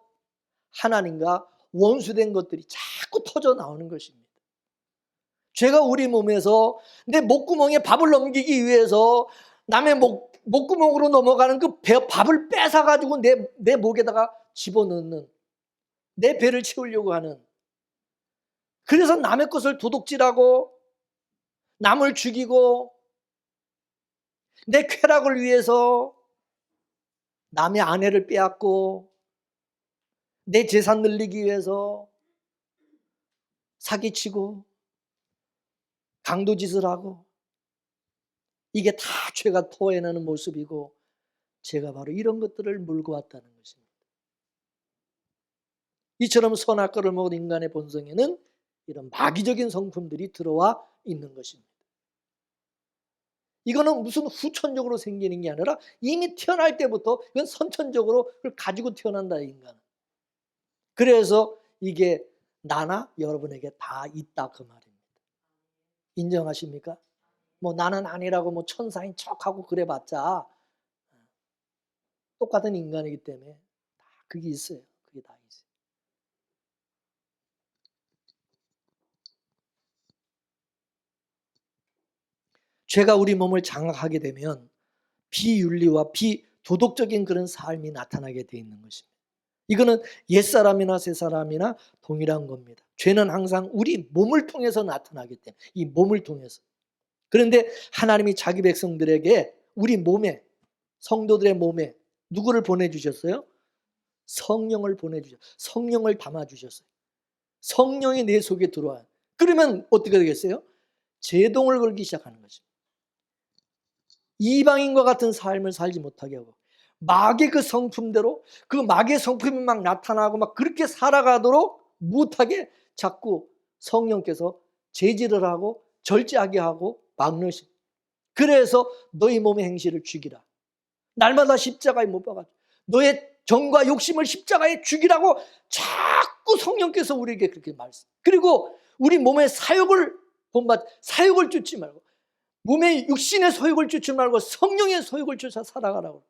하나님과 원수된 것들이 자꾸 터져 나오는 것입니다. 죄가 우리 몸에서 내 목구멍에 밥을 넘기기 위해서 남의 목구멍으로 넘어가는 그 밥을 뺏어가지고 내 목에다가 집어넣는, 내 배를 채우려고 하는, 그래서 남의 것을 도둑질하고 남을 죽이고 내 쾌락을 위해서 남의 아내를 빼앗고 내 재산 늘리기 위해서 사기치고 강도짓을 하고, 이게 다 죄가 토해내는 모습이고, 제가 바로 이런 것들을 물고 왔다는 것입니다. 이처럼 선악과를 먹은 인간의 본성에는 이런 마귀적인 성품들이 들어와 있는 것입니다. 이거는 무슨 후천적으로 생기는 게 아니라 이미 태어날 때부터 이건 선천적으로 그걸 가지고 태어난다, 인간은. 그래서 이게 나나 여러분에게 다 있다 그 말입니다. 인정하십니까? 나는 아니라고 천사인 척하고 그래봤자 똑같은 인간이기 때문에 다 그게 있어요. 그게 다 있어요. 죄가 우리 몸을 장악하게 되면 비윤리와 비도덕적인 그런 삶이 나타나게 돼 있는 것입니다. 이거는 옛사람이나 새사람이나 동일한 겁니다. 죄는 항상 우리 몸을 통해서 나타나기 때문에, 이 몸을 통해서. 그런데 하나님이 자기 백성들에게 우리 몸에, 성도들의 몸에 누구를 보내주셨어요? 성령을 보내주셨어요. 성령을 담아주셨어요. 성령이 내 속에 들어와요. 그러면 어떻게 되겠어요? 제동을 걸기 시작하는 거죠. 이방인과 같은 삶을 살지 못하게 하고, 마귀의 그 성품대로, 그 마귀의 성품이 막 나타나고 막 그렇게 살아가도록 못하게 자꾸 성령께서 제지를 하고 절제하게 하고 막으시. 그래서 너희 몸의 행실을 죽이라. 날마다 십자가에 못 박아줘. 너의 정과 욕심을 십자가에 죽이라고 자꾸 성령께서 우리에게 그렇게 말씀. 그리고 우리 몸의 사욕을 쫓지 말고, 몸의 육신의 소욕을 쫓지 말고 성령의 소욕을 쫓아 살아가라고.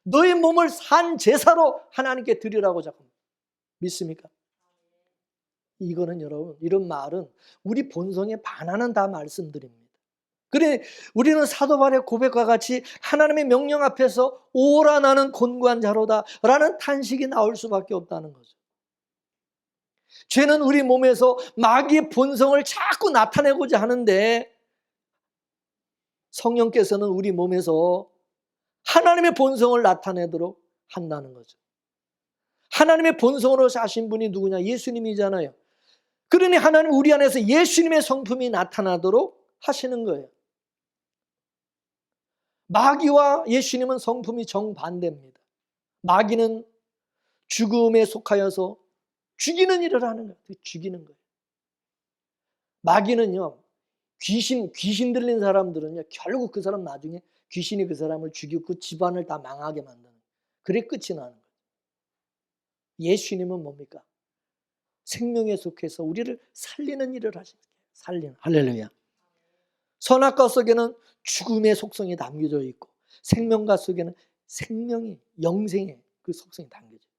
너의 몸을 산 제사로 하나님께 드리라고 자꾸. 믿습니까? 이거는 여러분, 이런 말은 우리 본성에 반하는 다 말씀드립니다. 그래, 우리는 사도 바울의 고백과 같이 하나님의 명령 앞에서 오라 나는 곤고한 자로다 라는 탄식이 나올 수밖에 없다는 거죠. 죄는 우리 몸에서 마귀의 본성을 자꾸 나타내고자 하는데, 성령께서는 우리 몸에서 하나님의 본성을 나타내도록 한다는 거죠. 하나님의 본성으로 사신 분이 누구냐? 예수님이잖아요. 그러니 하나님 우리 안에서 예수님의 성품이 나타나도록 하시는 거예요. 마귀와 예수님은 성품이 정반대입니다. 마귀는 죽음에 속하여서 죽이는 일을 하는 거예요. 죽이는 거예요. 마귀는요, 귀신 들린 사람들은요, 결국 그 사람 나중에 귀신이 그 사람을 죽이고 그 집안을 다 망하게 만드는, 그래 끝이 나는 거예요. 예수님은 뭡니까? 생명에 속해서 우리를 살리는 일을 하시는 거예요. 살리는. 할렐루야. 선악과 속에는 죽음의 속성이 담겨져 있고, 생명과 속에는 생명이, 영생의 그 속성이 담겨져 있어요.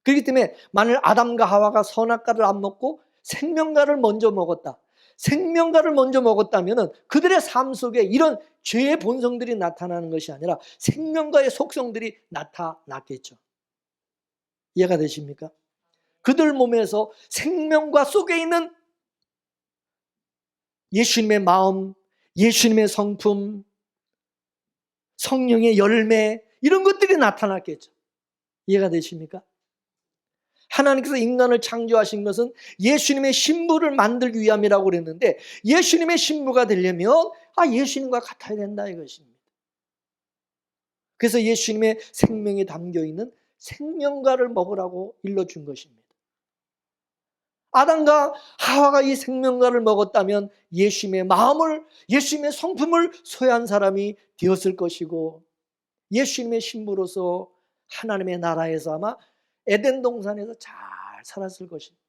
그렇기 때문에 만일 아담과 하와가 선악과를 안 먹고 생명과를 먼저 먹었다. 생명과를 먼저 먹었다면 그들의 삶 속에 이런 죄의 본성들이 나타나는 것이 아니라 생명과의 속성들이 나타났겠죠. 이해가 되십니까? 그들 몸에서 생명과 속에 있는 예수님의 마음, 예수님의 성품, 성령의 열매, 이런 것들이 나타났겠죠. 이해가 되십니까? 하나님께서 인간을 창조하신 것은 예수님의 신부를 만들기 위함이라고 그랬는데, 예수님의 신부가 되려면 예수님과 같아야 된다 이것입니다. 그래서 예수님의 생명이 담겨있는 생명과를 먹으라고 일러준 것입니다. 아담과 하와가 이 생명과를 먹었다면 예수님의 마음을, 예수님의 성품을 소유한 사람이 되었을 것이고, 예수님의 신부로서 하나님의 나라에서 아마 에덴 동산에서 잘 살았을 것입니다.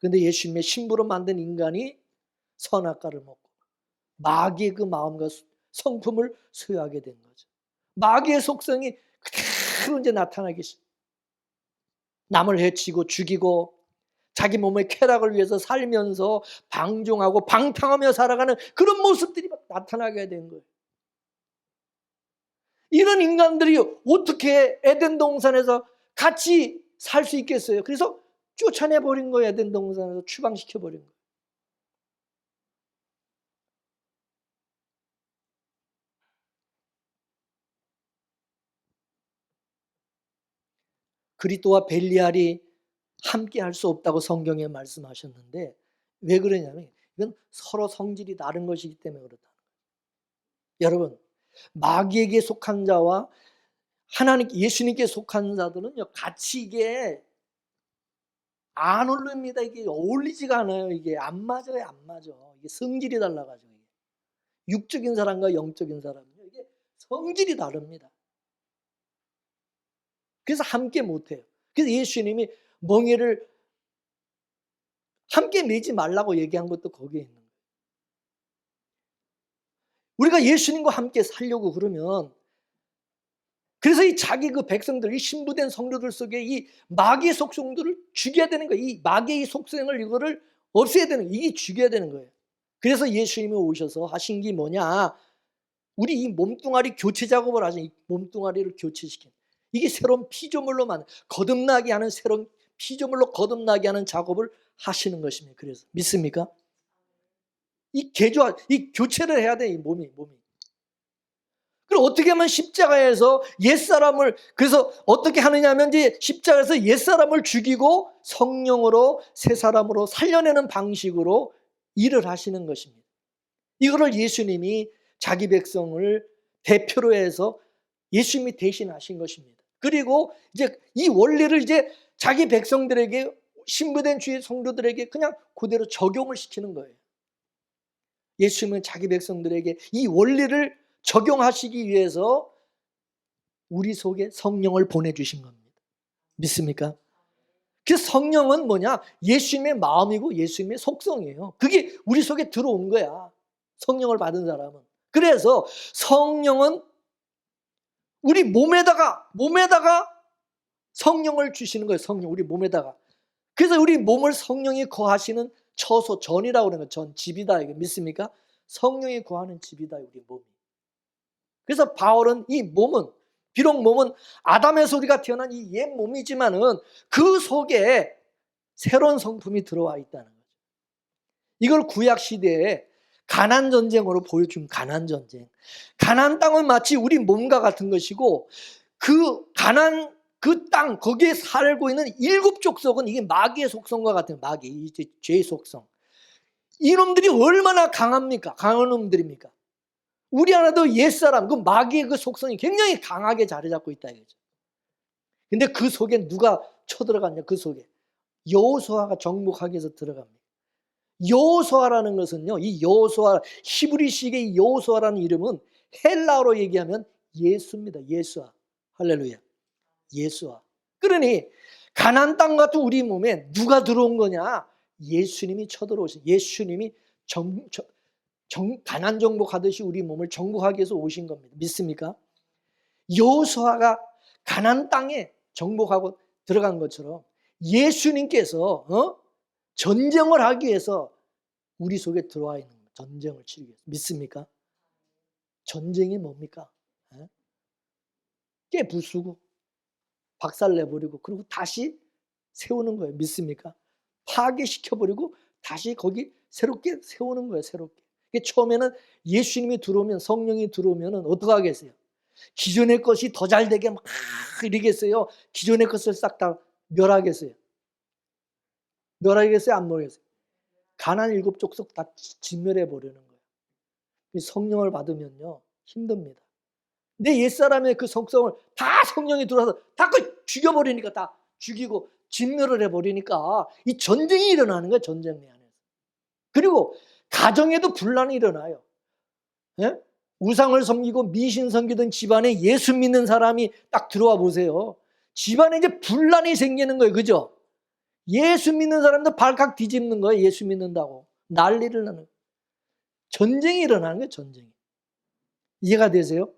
그런데 예수님의 신부로 만든 인간이 선악과를 먹고 마귀의 그 마음과 성품을 소유하게 된 거죠. 마귀의 속성이 그대로 이제 나타나기 시작합니다. 남을 해치고 죽이고 자기 몸의 쾌락을 위해서 살면서 방종하고 방탕하며 살아가는 그런 모습들이 막 나타나게 된 거예요. 이런 인간들이 어떻게 에덴 동산에서 같이 살 수 있겠어요? 그래서 쫓아내버린 거예요. 에덴 동산에서 추방시켜버린 거예요. 그리스도와 벨리알이 함께 할 수 없다고 성경에 말씀하셨는데, 왜 그러냐면 이건 서로 성질이 다른 것이기 때문에 그렇다. 여러분, 마귀에게 속한 자와 하나님 예수님께 속한 자들은요, 같이 이게 안 어울립니다. 이게 어울리지가 않아요. 이게 안 맞아요, 안 맞아. 이게 성질이 달라가지고, 육적인 사람과 영적인 사람은요, 이게 성질이 다릅니다. 그래서 함께 못해요. 그래서 예수님이 멍에를 함께 매지 말라고 얘기한 것도 거기에 있는 거예요. 우리가 예수님과 함께 살려고 그러면, 그래서 이 자기 그 백성들, 이 신부된 성도들 속에 이 마귀의 속성들을 죽여야 되는 거예요. 이 마귀의 속성을 이거를 없애야 되는 거예요. 이게 죽여야 되는 거예요. 그래서 예수님이 오셔서 하신 게 뭐냐? 우리 이 몸뚱아리 교체 작업을 하죠. 이 몸뚱아리를 교체시키는. 이게 새로운 피조물로 거듭나게 하는, 새로운 피조물로 거듭나게 하는 작업을 하시는 것입니다. 그래서 믿습니까? 이 개조화, 이 교체를 해야 돼, 이 몸이. 그리고 어떻게 하면 십자가에서 옛사람을, 그래서 어떻게 하느냐 하면 이제 십자가에서 옛사람을 죽이고 성령으로 새 사람으로 살려내는 방식으로 일을 하시는 것입니다. 이거를 예수님이 자기 백성을 대표로 해서 예수님이 대신하신 것입니다. 그리고 이제 이 원리를 이제 자기 백성들에게, 신부된 주의 성도들에게 그냥 그대로 적용을 시키는 거예요. 예수님은 자기 백성들에게 이 원리를 적용하시기 위해서 우리 속에 성령을 보내주신 겁니다. 믿습니까? 그 성령은 뭐냐? 예수님의 마음이고 예수님의 속성이에요. 그게 우리 속에 들어온 거야. 성령을 받은 사람은. 그래서 성령은 우리 몸에다가 성령을 주시는 거예요. 성령, 우리 몸에다가. 그래서 우리 몸을 성령이 거하시는 처소, 전이라고 그러는 거예요. 전, 집이다. 이게 믿습니까? 성령이 거하는 집이다, 우리 몸이. 그래서 바울은 이 몸은, 비록 몸은 아담에서 우리가 태어난 이 옛 몸이지만은 그 속에 새로운 성품이 들어와 있다는 거죠. 이걸 구약 시대에 가나안 전쟁으로 보여준 가나안 전쟁. 가나안 땅은 마치 우리 몸과 같은 것이고, 그 가나안 그 땅, 거기에 살고 있는 7 족속은 이게 마귀의 속성과 같은, 마귀, 이제 죄의 속성. 이놈들이 얼마나 강합니까? 강한 놈들입니까? 우리 안에도 옛사람, 그 마귀의 그 속성이 굉장히 강하게 자리 잡고 있다 이거죠. 근데 그 속에 누가 쳐들어갔냐? 그 속에 여호수아가 정복하기 위해서 들어갑니다. 여호수아라는 것은요, 이 여호수아, 히브리식의 이 여호수아라는 이름은 헬라어로 얘기하면 예수입니다. 예수아. 할렐루야. 예수아. 그러니 가나안 땅 같은 우리 몸에 누가 들어온 거냐? 예수님이 쳐들어오신, 예수님이 가나안 정복하듯이 우리 몸을 정복하기 위해서 오신 겁니다. 믿습니까? 여호수아가 가나안 땅에 정복하고 들어간 것처럼 예수님께서 전쟁을 하기 위해서 우리 속에 들어와 있는 거예요. 전쟁을 치르기 위해서. 믿습니까? 전쟁이 뭡니까? 깨 부수고 박살내버리고 그리고 다시 세우는 거예요. 믿습니까? 파괴시켜버리고 다시 거기 새롭게 세우는 거예요. 새롭게. 처음에는 예수님이 들어오면, 성령이 들어오면 어떻게 하겠어요? 기존의 것이 더 잘 되게 막 이러겠어요? 기존의 것을 싹 다 멸하겠어요? 멸하겠어요? 안 멸하겠어요? 가나안 7 족속 다 진멸해 버리는 거예요. 성령을 받으면요 힘듭니다. 내 옛사람의 그 속성을 다 성령이 들어와서 다 죽여버리니까, 다 죽이고 진멸을 해버리니까 이 전쟁이 일어나는 거예요. 전쟁 내 안에서. 그리고 가정에도 분란이 일어나요. 예? 우상을 섬기고 미신 섬기던 집안에 예수 믿는 사람이 딱 들어와 보세요. 집안에 이제 분란이 생기는 거예요. 그죠? 예수 믿는 사람도 발칵 뒤집는 거예요. 예수 믿는다고. 난리를 나는 거예요. 전쟁이 일어나는 거예요. 전쟁이. 이해가 되세요?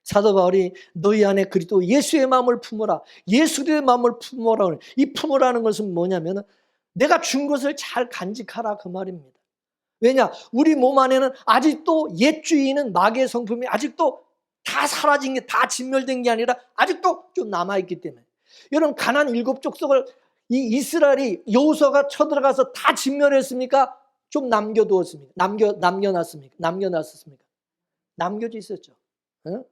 사도 바울이 너희 안에 그리스도 예수의 마음을 품어라. 예수의 마음을 품어라. 이 품으라는 것은 뭐냐면 내가 준 것을 잘 간직하라 그 말입니다. 왜냐? 우리 몸 안에는 아직도 옛 주인은 마귀의 성품이 아직도 다 사라진 게, 다 진멸된 게 아니라 아직도 좀 남아있기 때문에. 여러분 가나안 7 족속을 이 이스라엘이 여호수아가 쳐들어가서 다 진멸했습니까? 좀 남겨두었습니까? 남겨놨습니까? 남겨놨습니까? 남겨져 있었죠. 응?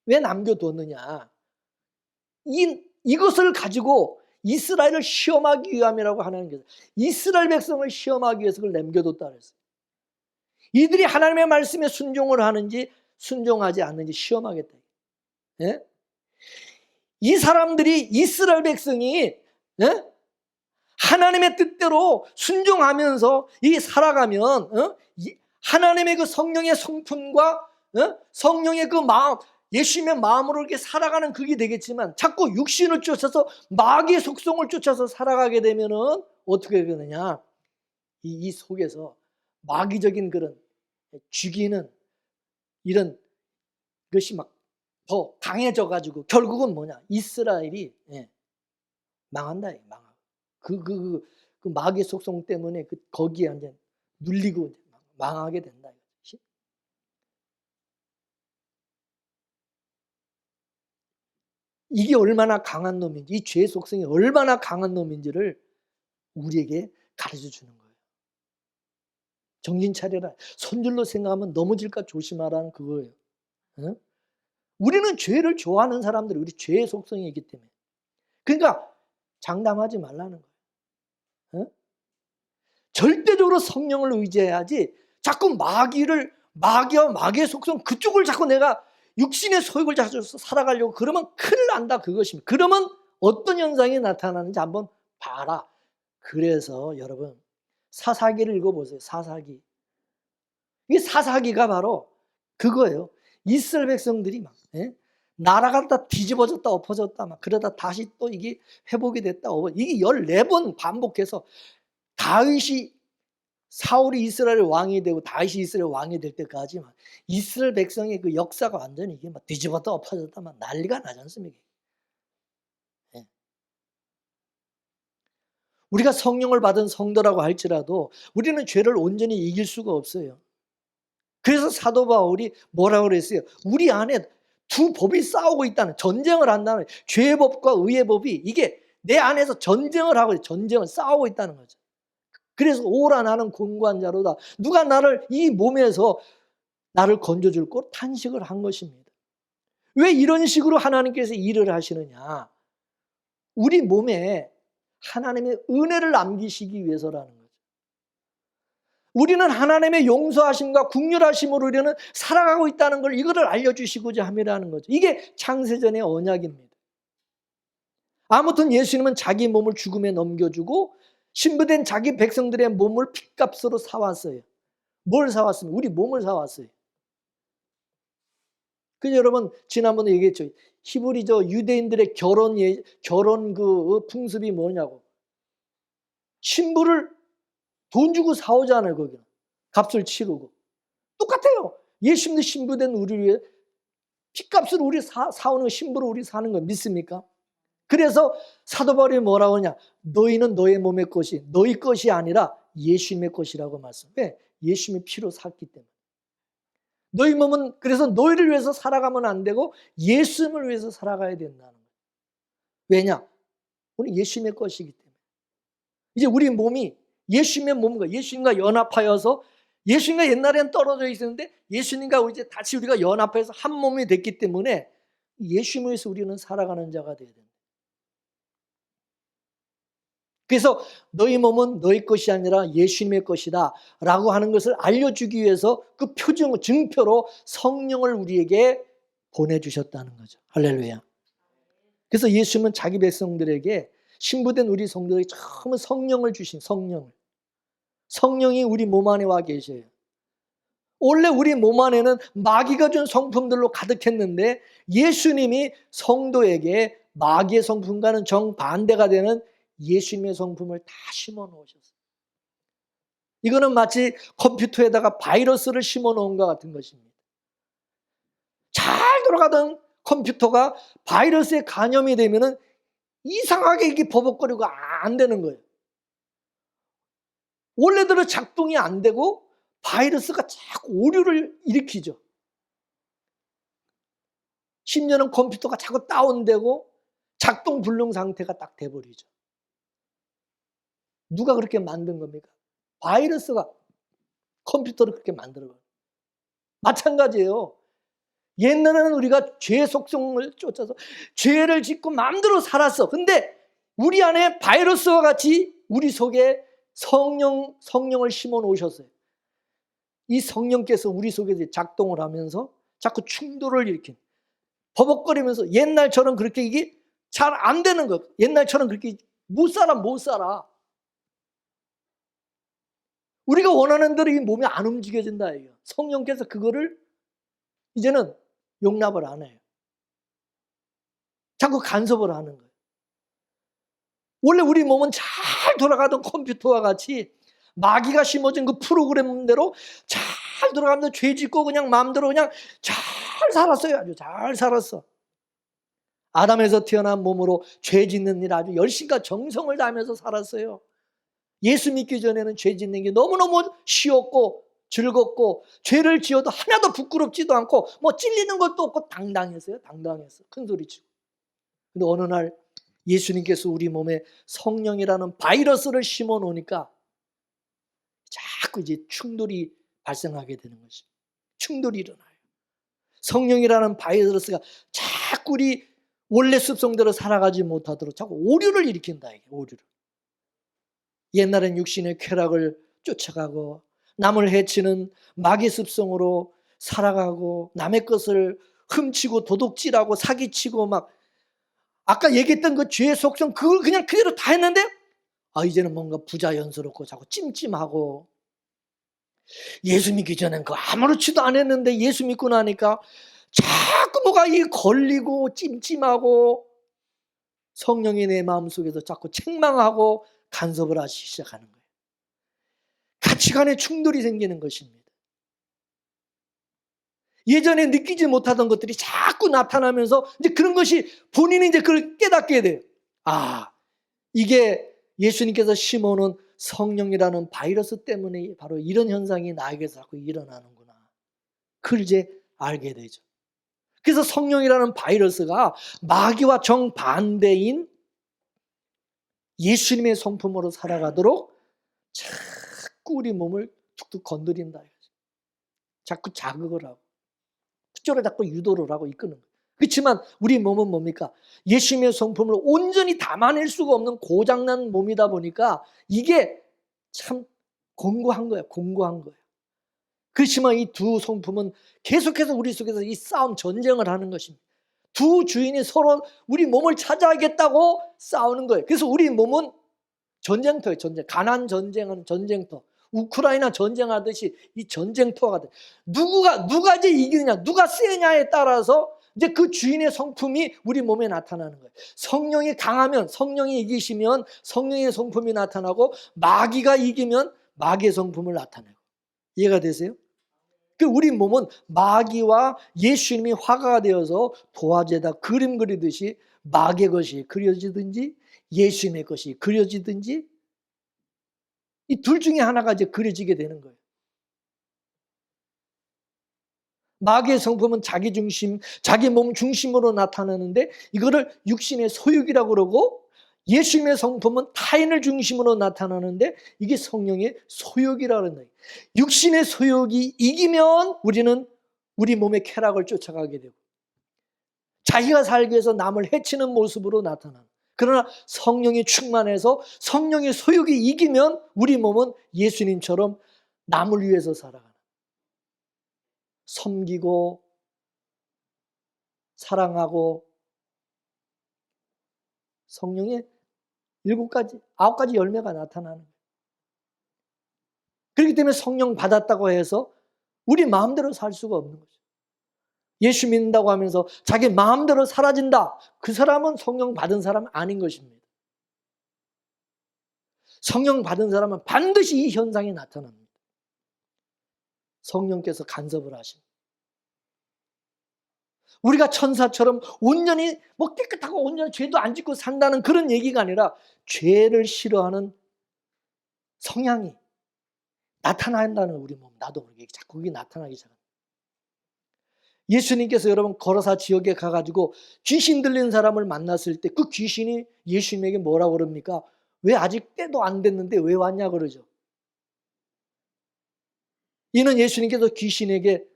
왜 남겨두었느냐? 이것을 가지고 이스라엘을 시험하기 위함이라고 하나님께서, 이스라엘 백성을 시험하기 위해서 그걸 남겨뒀다 그랬어요. 이들이 하나님의 말씀에 순종을 하는지 순종하지 않는지 시험하겠다. 예? 이 사람들이, 이스라엘 백성이 하나님의 뜻대로 순종하면서 살아가면 하나님의 그 성령의 성품과 성령의 그 마음, 예수님의 마음으로 이렇게 살아가는 그게 되겠지만 자꾸 육신을 쫓아서 마귀의 속성을 쫓아서 살아가게 되면은 어떻게 되느냐? 이 속에서 마귀적인 그런 죽이는 이런 것이 막 더 강해져 가지고 결국은 뭐냐? 이스라엘이 망한다. 망하고 그 마귀의 속성 때문에 거기에 완전 눌리고 망하게 된다. 이게 얼마나 강한 놈인지, 이 죄의 속성이 얼마나 강한 놈인지를 우리에게 가르쳐 주는 거예요. 정신 차려라. 손줄로 생각하면 넘어질까 조심하라는 그거예요. 응? 우리는 죄를 좋아하는 사람들이 우리 죄의 속성이 있기 때문에. 그러니까 장담하지 말라는 거예요. 응? 절대적으로 성령을 의지해야지 자꾸 마귀와 마귀의 속성 그쪽을 자꾸 내가 육신의 소욕을 가져서 살아가려고 그러면 큰일 난다 그것입니다. 그러면 어떤 현상이 나타나는지 한번 봐라. 그래서 여러분 사사기를 읽어보세요. 사사기. 이 사사기가 바로 그거예요. 이스라엘 백성들이 막 나라가 다 뒤집어졌다 엎어졌다 막 그러다 다시 또 이게 회복이 됐다 이게 14번 반복해서 사울이 이스라엘 왕이 되고 다윗이 이스라엘 왕이 될 때까지 막 이스라엘 백성의 그 역사가 완전히 이게 막 뒤집었다 엎어졌다 막 난리가 나지 않습니까? 우리가 성령을 받은 성도라고 할지라도 우리는 죄를 온전히 이길 수가 없어요. 그래서 사도 바울이 뭐라고 그랬어요? 우리 안에 두 법이 싸우고 있다는, 전쟁을 한다는, 죄의 법과 의의 법이 이게 내 안에서 전쟁을 하고 전쟁을 싸우고 있다는 거죠. 그래서 오라 나는 곤고한 자로다. 누가 나를 이 몸에서 나를 건져줄 거 탄식을 한 것입니다. 왜 이런 식으로 하나님께서 일을 하시느냐? 우리 몸에 하나님의 은혜를 남기시기 위해서라는 거죠. 우리는 하나님의 용서하심과 긍휼하심으로 우리는 살아가고 있다는 걸 이거를 알려주시고자 함이라는 거죠. 이게 창세전의 언약입니다. 아무튼 예수님은 자기 몸을 죽음에 넘겨주고 신부된 자기 백성들의 몸을 핏값으로 사왔어요. 뭘 사왔습니까? 우리 몸을 사왔어요. 그래서 여러분 지난번에 얘기했죠. 히브리저 유대인들의 결혼 그 풍습이 뭐냐고. 신부를 돈 주고 사오잖아요. 거기는 값을 치르고 똑같아요. 예수님도 신부된 우리를 위해 핏값을 우리 사오는 신부로 우리 사는 거 믿습니까? 그래서 사도 바울이 뭐라고 하냐? 너희는 너의 몸의 것이 너희 것이 아니라 예수님의 것이라고 말씀. 왜? 예수님의 피로 샀기 때문에. 너희 몸은 그래서 너희를 위해서 살아가면 안 되고 예수님을 위해서 살아가야 된다는 거예요. 왜냐? 우리 예수님의 것이기 때문에. 이제 우리 몸이 예수님의 몸과 예수님과 연합하여서 예수님과 옛날에는 떨어져 있었는데 예수님과 이제 다시 우리가 연합해서 한 몸이 됐기 때문에 예수님을 위해서 우리는 살아가는 자가 돼야 된다. 그래서 너희 몸은 너희 것이 아니라 예수님의 것이다 라고 하는 것을 알려주기 위해서 그 표정, 증표로 성령을 우리에게 보내주셨다는 거죠. 할렐루야. 그래서 예수님은 자기 백성들에게 신부된 우리 성도들에게 처음 성령을 주신 성령이 우리 몸 안에 와 계셔요. 원래 우리 몸 안에는 마귀가 준 성품들로 가득했는데 예수님이 성도에게 마귀의 성품과는 정반대가 되는 예수님의 성품을 다 심어 놓으셨어요. 이거는 마치 컴퓨터에다가 바이러스를 심어 놓은 것 같은 것입니다. 잘 돌아가던 컴퓨터가 바이러스에 감염이 되면은 이상하게 이게 버벅거리고 안 되는 거예요. 원래대로 작동이 안 되고 바이러스가 자꾸 오류를 일으키죠. 심지어는 컴퓨터가 자꾸 다운되고 작동 불능 상태가 딱 돼버리죠. 누가 그렇게 만든 겁니까? 바이러스가 컴퓨터를 그렇게 만들어요. 마찬가지예요. 옛날에는 우리가 죄의 속성을 쫓아서 죄를 짓고 마음대로 살았어. 근데 우리 안에 바이러스와 같이 우리 속에 성령을 심어 놓으셨어요. 이 성령께서 우리 속에서 작동을 하면서 자꾸 충돌을 일으킨, 버벅거리면서 옛날처럼 그렇게 이게 잘 안 되는 것. 옛날처럼 그렇게 못 살아. 우리가 원하는 대로 이 몸이 안 움직여진다. 성령께서 그거를 이제는 용납을 안 해요. 자꾸 간섭을 하는 거예요. 원래 우리 몸은 잘 돌아가던 컴퓨터와 같이 마귀가 심어진 그 프로그램대로 잘 돌아가면서 죄 짓고 그냥 마음대로 그냥 잘 살았어요. 아주 잘 살았어. 아담에서 태어난 몸으로 죄 짓는 일 아주 열심과 정성을 다하면서 살았어요. 예수 믿기 전에는 죄 짓는 게 너무너무 쉬웠고 즐겁고 죄를 지어도 하나도 부끄럽지도 않고 뭐 찔리는 것도 없고 당당했어요. 큰 소리치고. 근데 어느 날 예수님께서 우리 몸에 성령이라는 바이러스를 심어 놓으니까 자꾸 이제 충돌이 발생하게 되는 것입니다. 충돌이 일어나요. 성령이라는 바이러스가 자꾸 우리 원래 습성대로 살아가지 못하도록 자꾸 오류를 일으킨다. 이게 오류를. 옛날엔 육신의 쾌락을 쫓아가고 남을 해치는 마귀 습성으로 살아가고 남의 것을 훔치고 도둑질하고 사기치고 막 아까 얘기했던 그 죄의 속성 그걸 그냥 그대로 다 했는데 이제는 뭔가 부자연스럽고 자꾸 찜찜하고 예수 믿기 전엔 그 아무렇지도 않았는데 예수 믿고 나니까 자꾸 뭐가 이 걸리고 찜찜하고 성령이 내 마음속에서 자꾸 책망하고 간섭을 하기 시작하는 거예요. 가치관의 충돌이 생기는 것입니다. 예전에 느끼지 못하던 것들이 자꾸 나타나면서 이제 그런 것이 본인이 이제 그걸 깨닫게 돼요. 이게 예수님께서 심어놓은 성령이라는 바이러스 때문에 바로 이런 현상이 나에게서 자꾸 일어나는구나. 그걸 이제 알게 되죠. 그래서 성령이라는 바이러스가 마귀와 정반대인 예수님의 성품으로 살아가도록 자꾸 우리 몸을 툭툭 건드린다. 자꾸 자극을 하고 그쪽으로 자꾸 유도를 하고 이끄는 거예요. 그렇지만 우리 몸은 뭡니까? 예수님의 성품을 온전히 담아낼 수가 없는 고장난 몸이다 보니까 이게 참 공고한 거예요. 그렇지만 이 두 성품은 계속해서 우리 속에서 이 싸움, 전쟁을 하는 것입니다. 두 주인이 서로 우리 몸을 찾아야겠다고 싸우는 거예요. 그래서 우리 몸은 전쟁터예요. 가난 전쟁은 전쟁터. 우크라이나 전쟁하듯이 이 전쟁터가 돼. 누가 이제 이기느냐, 누가 세냐에 따라서 이제 그 주인의 성품이 우리 몸에 나타나는 거예요. 성령이 강하면, 성령이 이기시면 성령의 성품이 나타나고 마귀가 이기면 마귀의 성품을 나타내고. 이해가 되세요? 우리 몸은 마귀와 예수님이 화가 되어서 도화지에다 그림 그리듯이 마귀의 것이 그려지든지 예수님의 것이 그려지든지 이 둘 중에 하나가 이제 그려지게 되는 거예요. 마귀의 성품은 자기 중심, 자기 몸 중심으로 나타나는데 이거를 육신의 소욕이라고 그러고, 예수님의 성품은 타인을 중심으로 나타나는데 이게 성령의 소욕이라고 한다. 육신의 소욕이 이기면 우리는 우리 몸의 쾌락을 쫓아가게 되고 자기가 살기 위해서 남을 해치는 모습으로 나타나는. 그러나 성령이 충만해서 성령의 소욕이 이기면 우리 몸은 예수님처럼 남을 위해서 살아가는, 섬기고 사랑하고, 성령의 7가지, 9가지 열매가 나타나는 거예요. 그렇기 때문에 성령 받았다고 해서 우리 마음대로 살 수가 없는 거죠. 예수 믿는다고 하면서 자기 마음대로 사라진다, 그 사람은 성령 받은 사람 아닌 것입니다. 성령 받은 사람은 반드시 이 현상이 나타납니다. 성령께서 간섭을 하십니다. 우리가 천사처럼 온전히 깨끗하고 온전히 죄도 안 짓고 산다는 그런 얘기가 아니라 죄를 싫어하는 성향이 나타난다는, 우리 몸, 나도 모르게 자꾸 그게 나타나기 시작합니다. 예수님께서 여러분 거라사 지역에 가가지고 귀신 들린 사람을 만났을 때 그 귀신이 예수님에게 뭐라고 그럽니까? 왜 아직 때도 안 됐는데 왜 왔냐 그러죠. 이는 예수님께서 귀신에게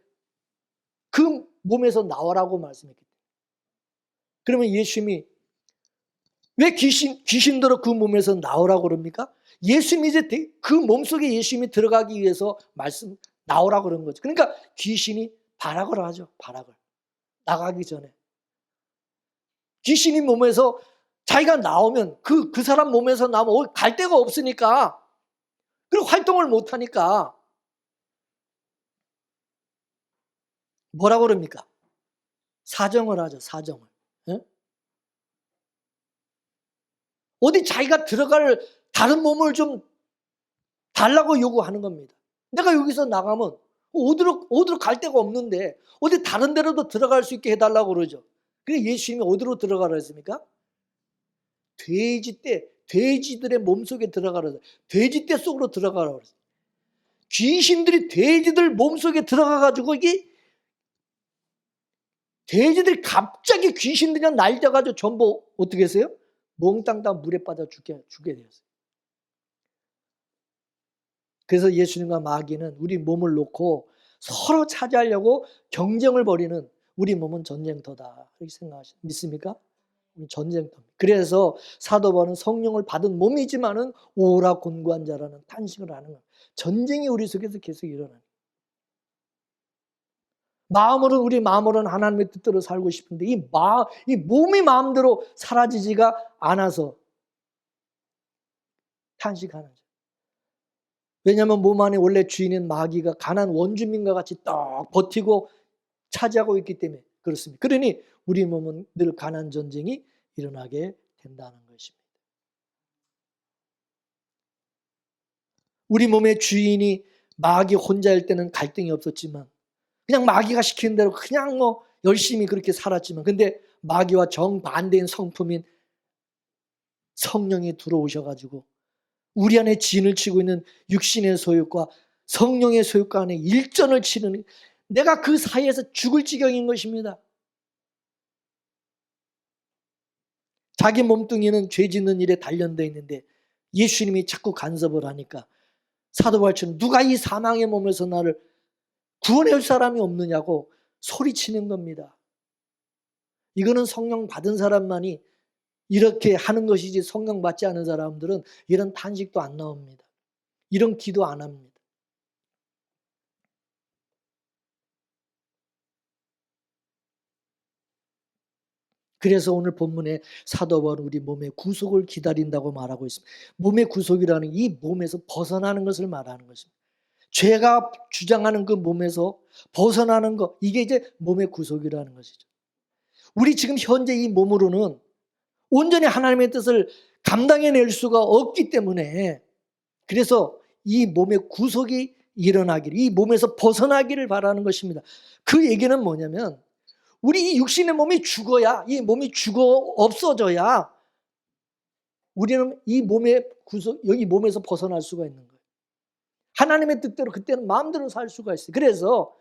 그 몸에서 나오라고 말씀했기 때문에. 그러면 예수님이 왜 귀신들어 그 몸에서 나오라고 그럽니까? 예수님이 이제 그 몸속에 예수님이 들어가기 위해서 나오라고 그런 거죠. 그러니까 귀신이 발악을 하죠. 발악을. 나가기 전에. 귀신이 몸에서 자기가 나오면 그 사람 몸에서 나오면 갈 데가 없으니까, 그리고 활동을 못 하니까 뭐라고 그럽니까? 사정을 하죠. 사정을. 예? 어디 자기가 들어갈 다른 몸을 좀 달라고 요구하는 겁니다. 내가 여기서 나가면 어디로 갈 데가 없는데 어디 다른 데로도 들어갈 수 있게 해달라고 그러죠. 그래서 예수님이 어디로 들어가라 했습니까? 돼지들의 몸속에 들어가라 했어요. 돼지떼 속으로 들어가라 그랬어요. 귀신들이 돼지들 몸속에 들어가가지고 이게 돼지들이 갑자기 귀신들이 날려가지고 전부 어떻게 했어요? 몽땅 다 물에 빠져 죽게 되었어요. 그래서 예수님과 마귀는 우리 몸을 놓고 서로 차지하려고 경쟁을 벌이는, 우리 몸은 전쟁터다 이렇게 믿습니까? 전쟁터입니다. 그래서 사도 바울은 성령을 받은 몸이지만은 오라 곤고한 자라는 탄식을 하는 거예요. 전쟁이 우리 속에서 계속 일어나요. 우리 마음으로는 하나님의 뜻대로 살고 싶은데 이 몸이 마음대로 사라지지가 않아서 탄식하는 거죠. 왜냐하면 몸 안에 원래 주인인 마귀가 가난 원주민과 같이 딱 버티고 차지하고 있기 때문에 그렇습니다. 그러니 우리 몸은 늘 가난 전쟁이 일어나게 된다는 것입니다. 우리 몸의 주인이 마귀 혼자일 때는 갈등이 없었지만, 그냥 마귀가 시키는 대로 그냥 열심히 그렇게 살았지만, 근데 마귀와 정반대인 성품인 성령이 들어오셔가지고 우리 안에 진을 치고 있는 육신의 소욕과 성령의 소욕 간에 일전을 치는, 내가 그 사이에서 죽을 지경인 것입니다. 자기 몸뚱이는 죄 짓는 일에 단련되어 있는데 예수님이 자꾸 간섭을 하니까 사도 바울처럼 누가 이 사망의 몸에서 나를 구원할 사람이 없느냐고 소리치는 겁니다. 이거는 성령 받은 사람만이 이렇게 하는 것이지, 성령 받지 않은 사람들은 이런 탄식도 안 나옵니다. 이런 기도 안 합니다. 그래서 오늘 본문에 사도 바울은 우리 몸의 구속을 기다린다고 말하고 있습니다. 몸의 구속이라는 이 몸에서 벗어나는 것을 말하는 것입니다. 죄가 주장하는 그 몸에서 벗어나는 것, 이게 이제 몸의 구속이라는 것이죠. 우리 지금 현재 이 몸으로는 온전히 하나님의 뜻을 감당해낼 수가 없기 때문에, 그래서 이 몸의 구속이 일어나기를, 이 몸에서 벗어나기를 바라는 것입니다. 그 얘기는 뭐냐면 우리 이 육신의 몸이 죽어야, 이 몸이 죽어 없어져야 우리는 이 몸의 구속, 여기 몸에서 벗어날 수가 있는 거예요. 하나님의 뜻대로 그때는 마음대로 살 수가 있어요. 그래서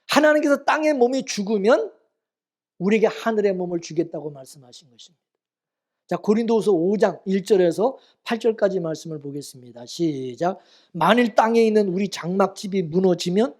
하나님께서 땅의 몸이 죽으면 우리에게 하늘의 몸을 주겠다고 말씀하신 것입니다. 자, 고린도후서 5장 1절에서 8절까지 말씀을 보겠습니다. 시작. 만일 땅에 있는 우리 장막집이 무너지면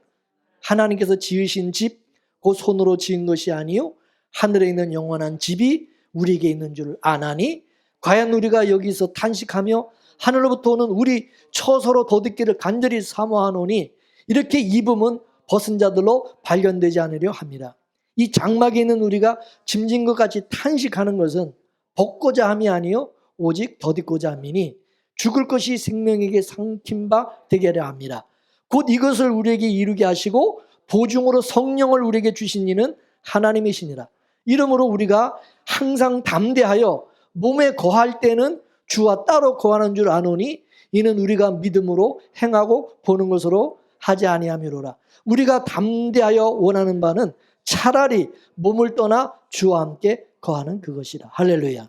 하나님께서 지으신 집, 그 손으로 지은 것이 아니요 하늘에 있는 영원한 집이 우리에게 있는 줄 아나니 과연 우리가 여기서 탄식하며 하늘로부터 오는 우리 처소로 덧입기를 간절히 사모하노니 이렇게 입음은 벗은 자들로 발견되지 않으려 합니다. 이 장막에 있는 우리가 짐진 것 같이 탄식하는 것은 벗고자 함이 아니요 오직 덧입고자 함이니 죽을 것이 생명에게 삼킨 바 되게 하려 합니다. 곧 이것을 우리에게 이루게 하시고 보증으로 성령을 우리에게 주신 이는 하나님이시니라. 이러므로 우리가 항상 담대하여 몸에 거할 때는 주와 따로 거하는 줄 아노니 이는 우리가 믿음으로 행하고 보는 것으로 하지 아니함이로라. 우리가 담대하여 원하는 바는 차라리 몸을 떠나 주와 함께 거하는 그것이라. 할렐루야.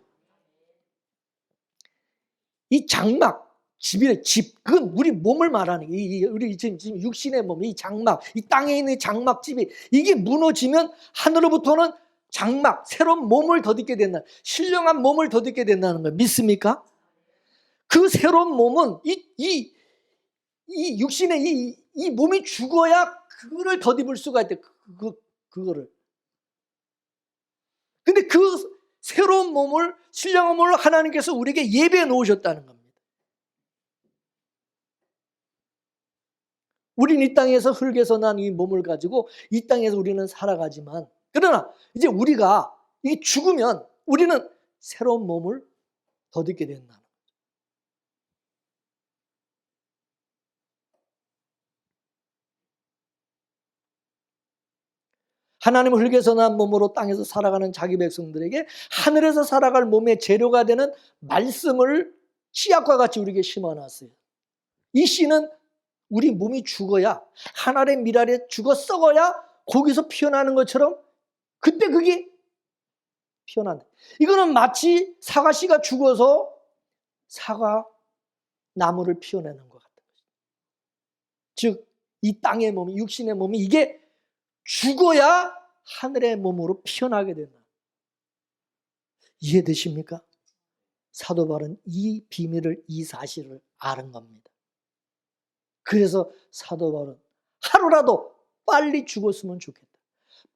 이 장막, 집이래, 집, 그건 우리 몸을 말하는 거예요. 우리 지금 육신의 몸, 이 장막, 이 땅에 있는 장막집이 이게 무너지면 하늘로부터는 장막, 새로운 몸을 덧입게 된다. 신령한 몸을 덧입게 된다는 거예요. 믿습니까? 그 새로운 몸은 이 육신의 이 몸이 죽어야 그거를 덧입을 수가 있대. 그거를. 근데 그 새로운 몸을, 신령한 몸을 하나님께서 우리에게 예배해 놓으셨다는 겁니다. 우린 이 땅에서 흙에서 난 이 몸을 가지고 이 땅에서 우리는 살아가지만, 그러나 이제 우리가 이 죽으면 우리는 새로운 몸을 덧입게 된다. 하나님은 흙에서 난 몸으로 땅에서 살아가는 자기 백성들에게 하늘에서 살아갈 몸의 재료가 되는 말씀을 씨앗과 같이 우리에게 심어놨어요. 이 씨는 우리 몸이 죽어야, 하늘의 밀알에 죽어 썩어야 거기서 피어나는 것처럼 그때 그게 피어난다. 이거는 마치 사과씨가 죽어서 사과 나무를 피워내는 것 같은 거죠. 즉, 이 땅의 몸, 육신의 몸이 이게 죽어야 하늘의 몸으로 피어나게 된다. 이해되십니까? 사도 바울은 이 비밀을, 이 사실을 아는 겁니다. 그래서 사도 바울은 하루라도 빨리 죽었으면 좋겠다.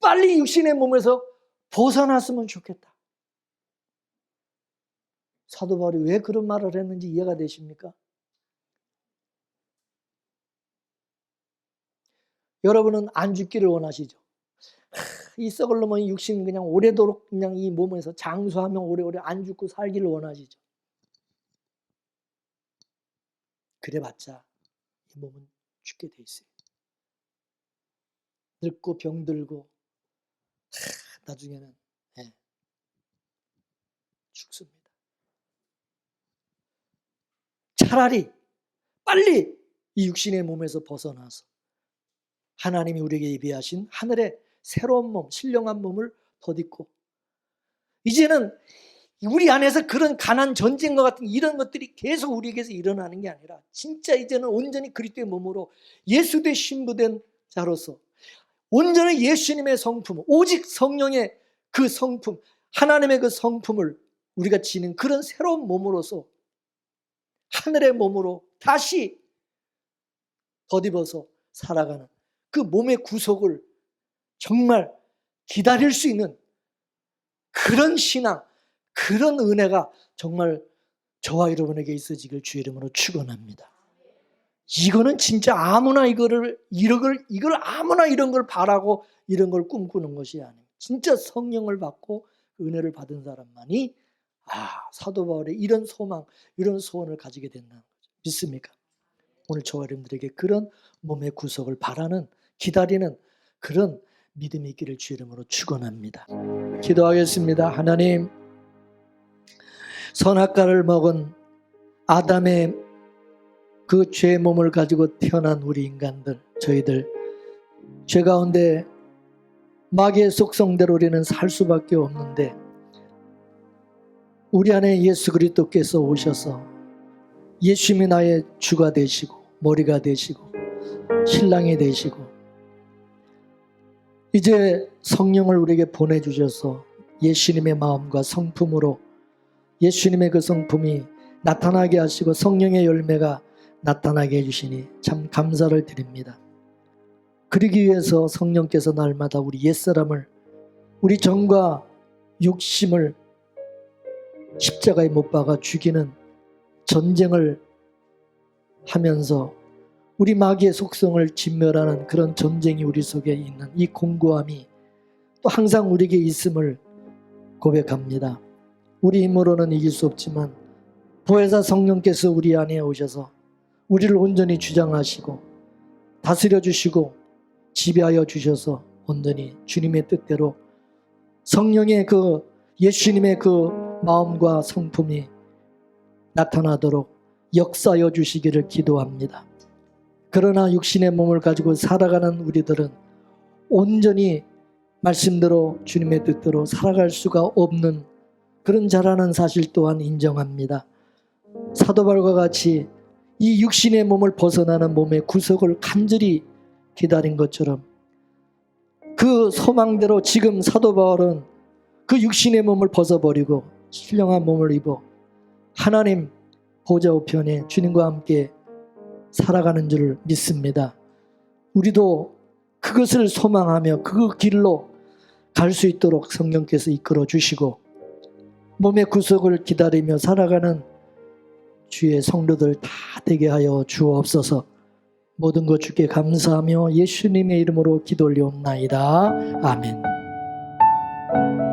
빨리 육신의 몸에서 벗어났으면 좋겠다. 사도 바울이 왜 그런 말을 했는지 이해가 되십니까? 여러분은 안 죽기를 원하시죠? 이 썩을 놈의 육신 그냥 오래도록 그냥 이 몸에서 장수하며 오래오래 안 죽고 살기를 원하시죠? 그래봤자 이 몸은 죽게 돼 있어요. 늙고 병들고 나중에는 죽습니다. 차라리 빨리 이 육신의 몸에서 벗어나서 하나님이 우리에게 예비하신 하늘의 새로운 몸, 신령한 몸을 덧입고 이제는 우리 안에서 그런 가난 전쟁과 같은 이런 것들이 계속 우리에게서 일어나는 게 아니라 진짜 이제는 온전히 그리스도의 몸으로 예수의 신부된 자로서 온전히 예수님의 성품, 오직 성령의 그 성품, 하나님의 그 성품을 우리가 지닌 그런 새로운 몸으로서 하늘의 몸으로 다시 덧입어서 살아가는 그 몸의 구속을 정말 기다릴 수 있는 그런 신앙, 그런 은혜가 정말 저와 여러분에게 있어지길 주의 이름으로 축원합니다. 이거는 진짜 아무나 이걸 아무나 이런 걸 바라고 이런 걸 꿈꾸는 것이 아니에요. 진짜 성령을 받고 은혜를 받은 사람만이 사도 바울의 이런 소망, 이런 소원을 가지게 된다는 거죠. 믿습니까? 오늘 저와 여러분들에게 그런 몸의 구속을 바라는, 기다리는 그런 믿음이 있기를 주의 이름으로 축원합니다. 기도하겠습니다. 하나님, 선악과를 먹은 아담의 그 죄의 몸을 가지고 태어난 우리 인간들, 저희들 죄 가운데 마귀의 속성대로 우리는 살 수밖에 없는데 우리 안에 예수 그리스도께서 오셔서 예수님이 나의 주가 되시고 머리가 되시고 신랑이 되시고 이제 성령을 우리에게 보내주셔서 예수님의 마음과 성품으로 예수님의 그 성품이 나타나게 하시고 성령의 열매가 나타나게 해주시니 참 감사를 드립니다. 그러기 위해서 성령께서 날마다 우리 옛사람을, 우리 정과 욕심을 십자가에 못 박아 죽이는 전쟁을 하면서 우리 마귀의 속성을 진멸하는 그런 전쟁이 우리 속에 있는 이 공고함이 또 항상 우리에게 있음을 고백합니다. 우리 힘으로는 이길 수 없지만 보혜사 성령께서 우리 안에 오셔서 우리를 온전히 주장하시고 다스려 주시고 지배하여 주셔서 온전히 주님의 뜻대로 성령의 그 예수님의 그 마음과 성품이 나타나도록 역사하여 주시기를 기도합니다. 그러나 육신의 몸을 가지고 살아가는 우리들은 온전히 말씀대로 주님의 뜻대로 살아갈 수가 없는 그런 자라는 사실 또한 인정합니다. 사도 바울과 같이 이 육신의 몸을 벗어나는 몸의 구속을 간절히 기다린 것처럼 그 소망대로 지금 사도 바울은 그 육신의 몸을 벗어버리고 신령한 몸을 입어 하나님 보좌 우편에 주님과 함께 살아가는 줄 믿습니다. 우리도 그것을 소망하며 그 길로 갈 수 있도록 성령께서 이끌어 주시고 몸의 구속을 기다리며 살아가는 주의 성도들 다 되게 하여 주옵소서. 모든 것 주께 감사하며 예수님의 이름으로 기도 올리옵나이다. 아멘.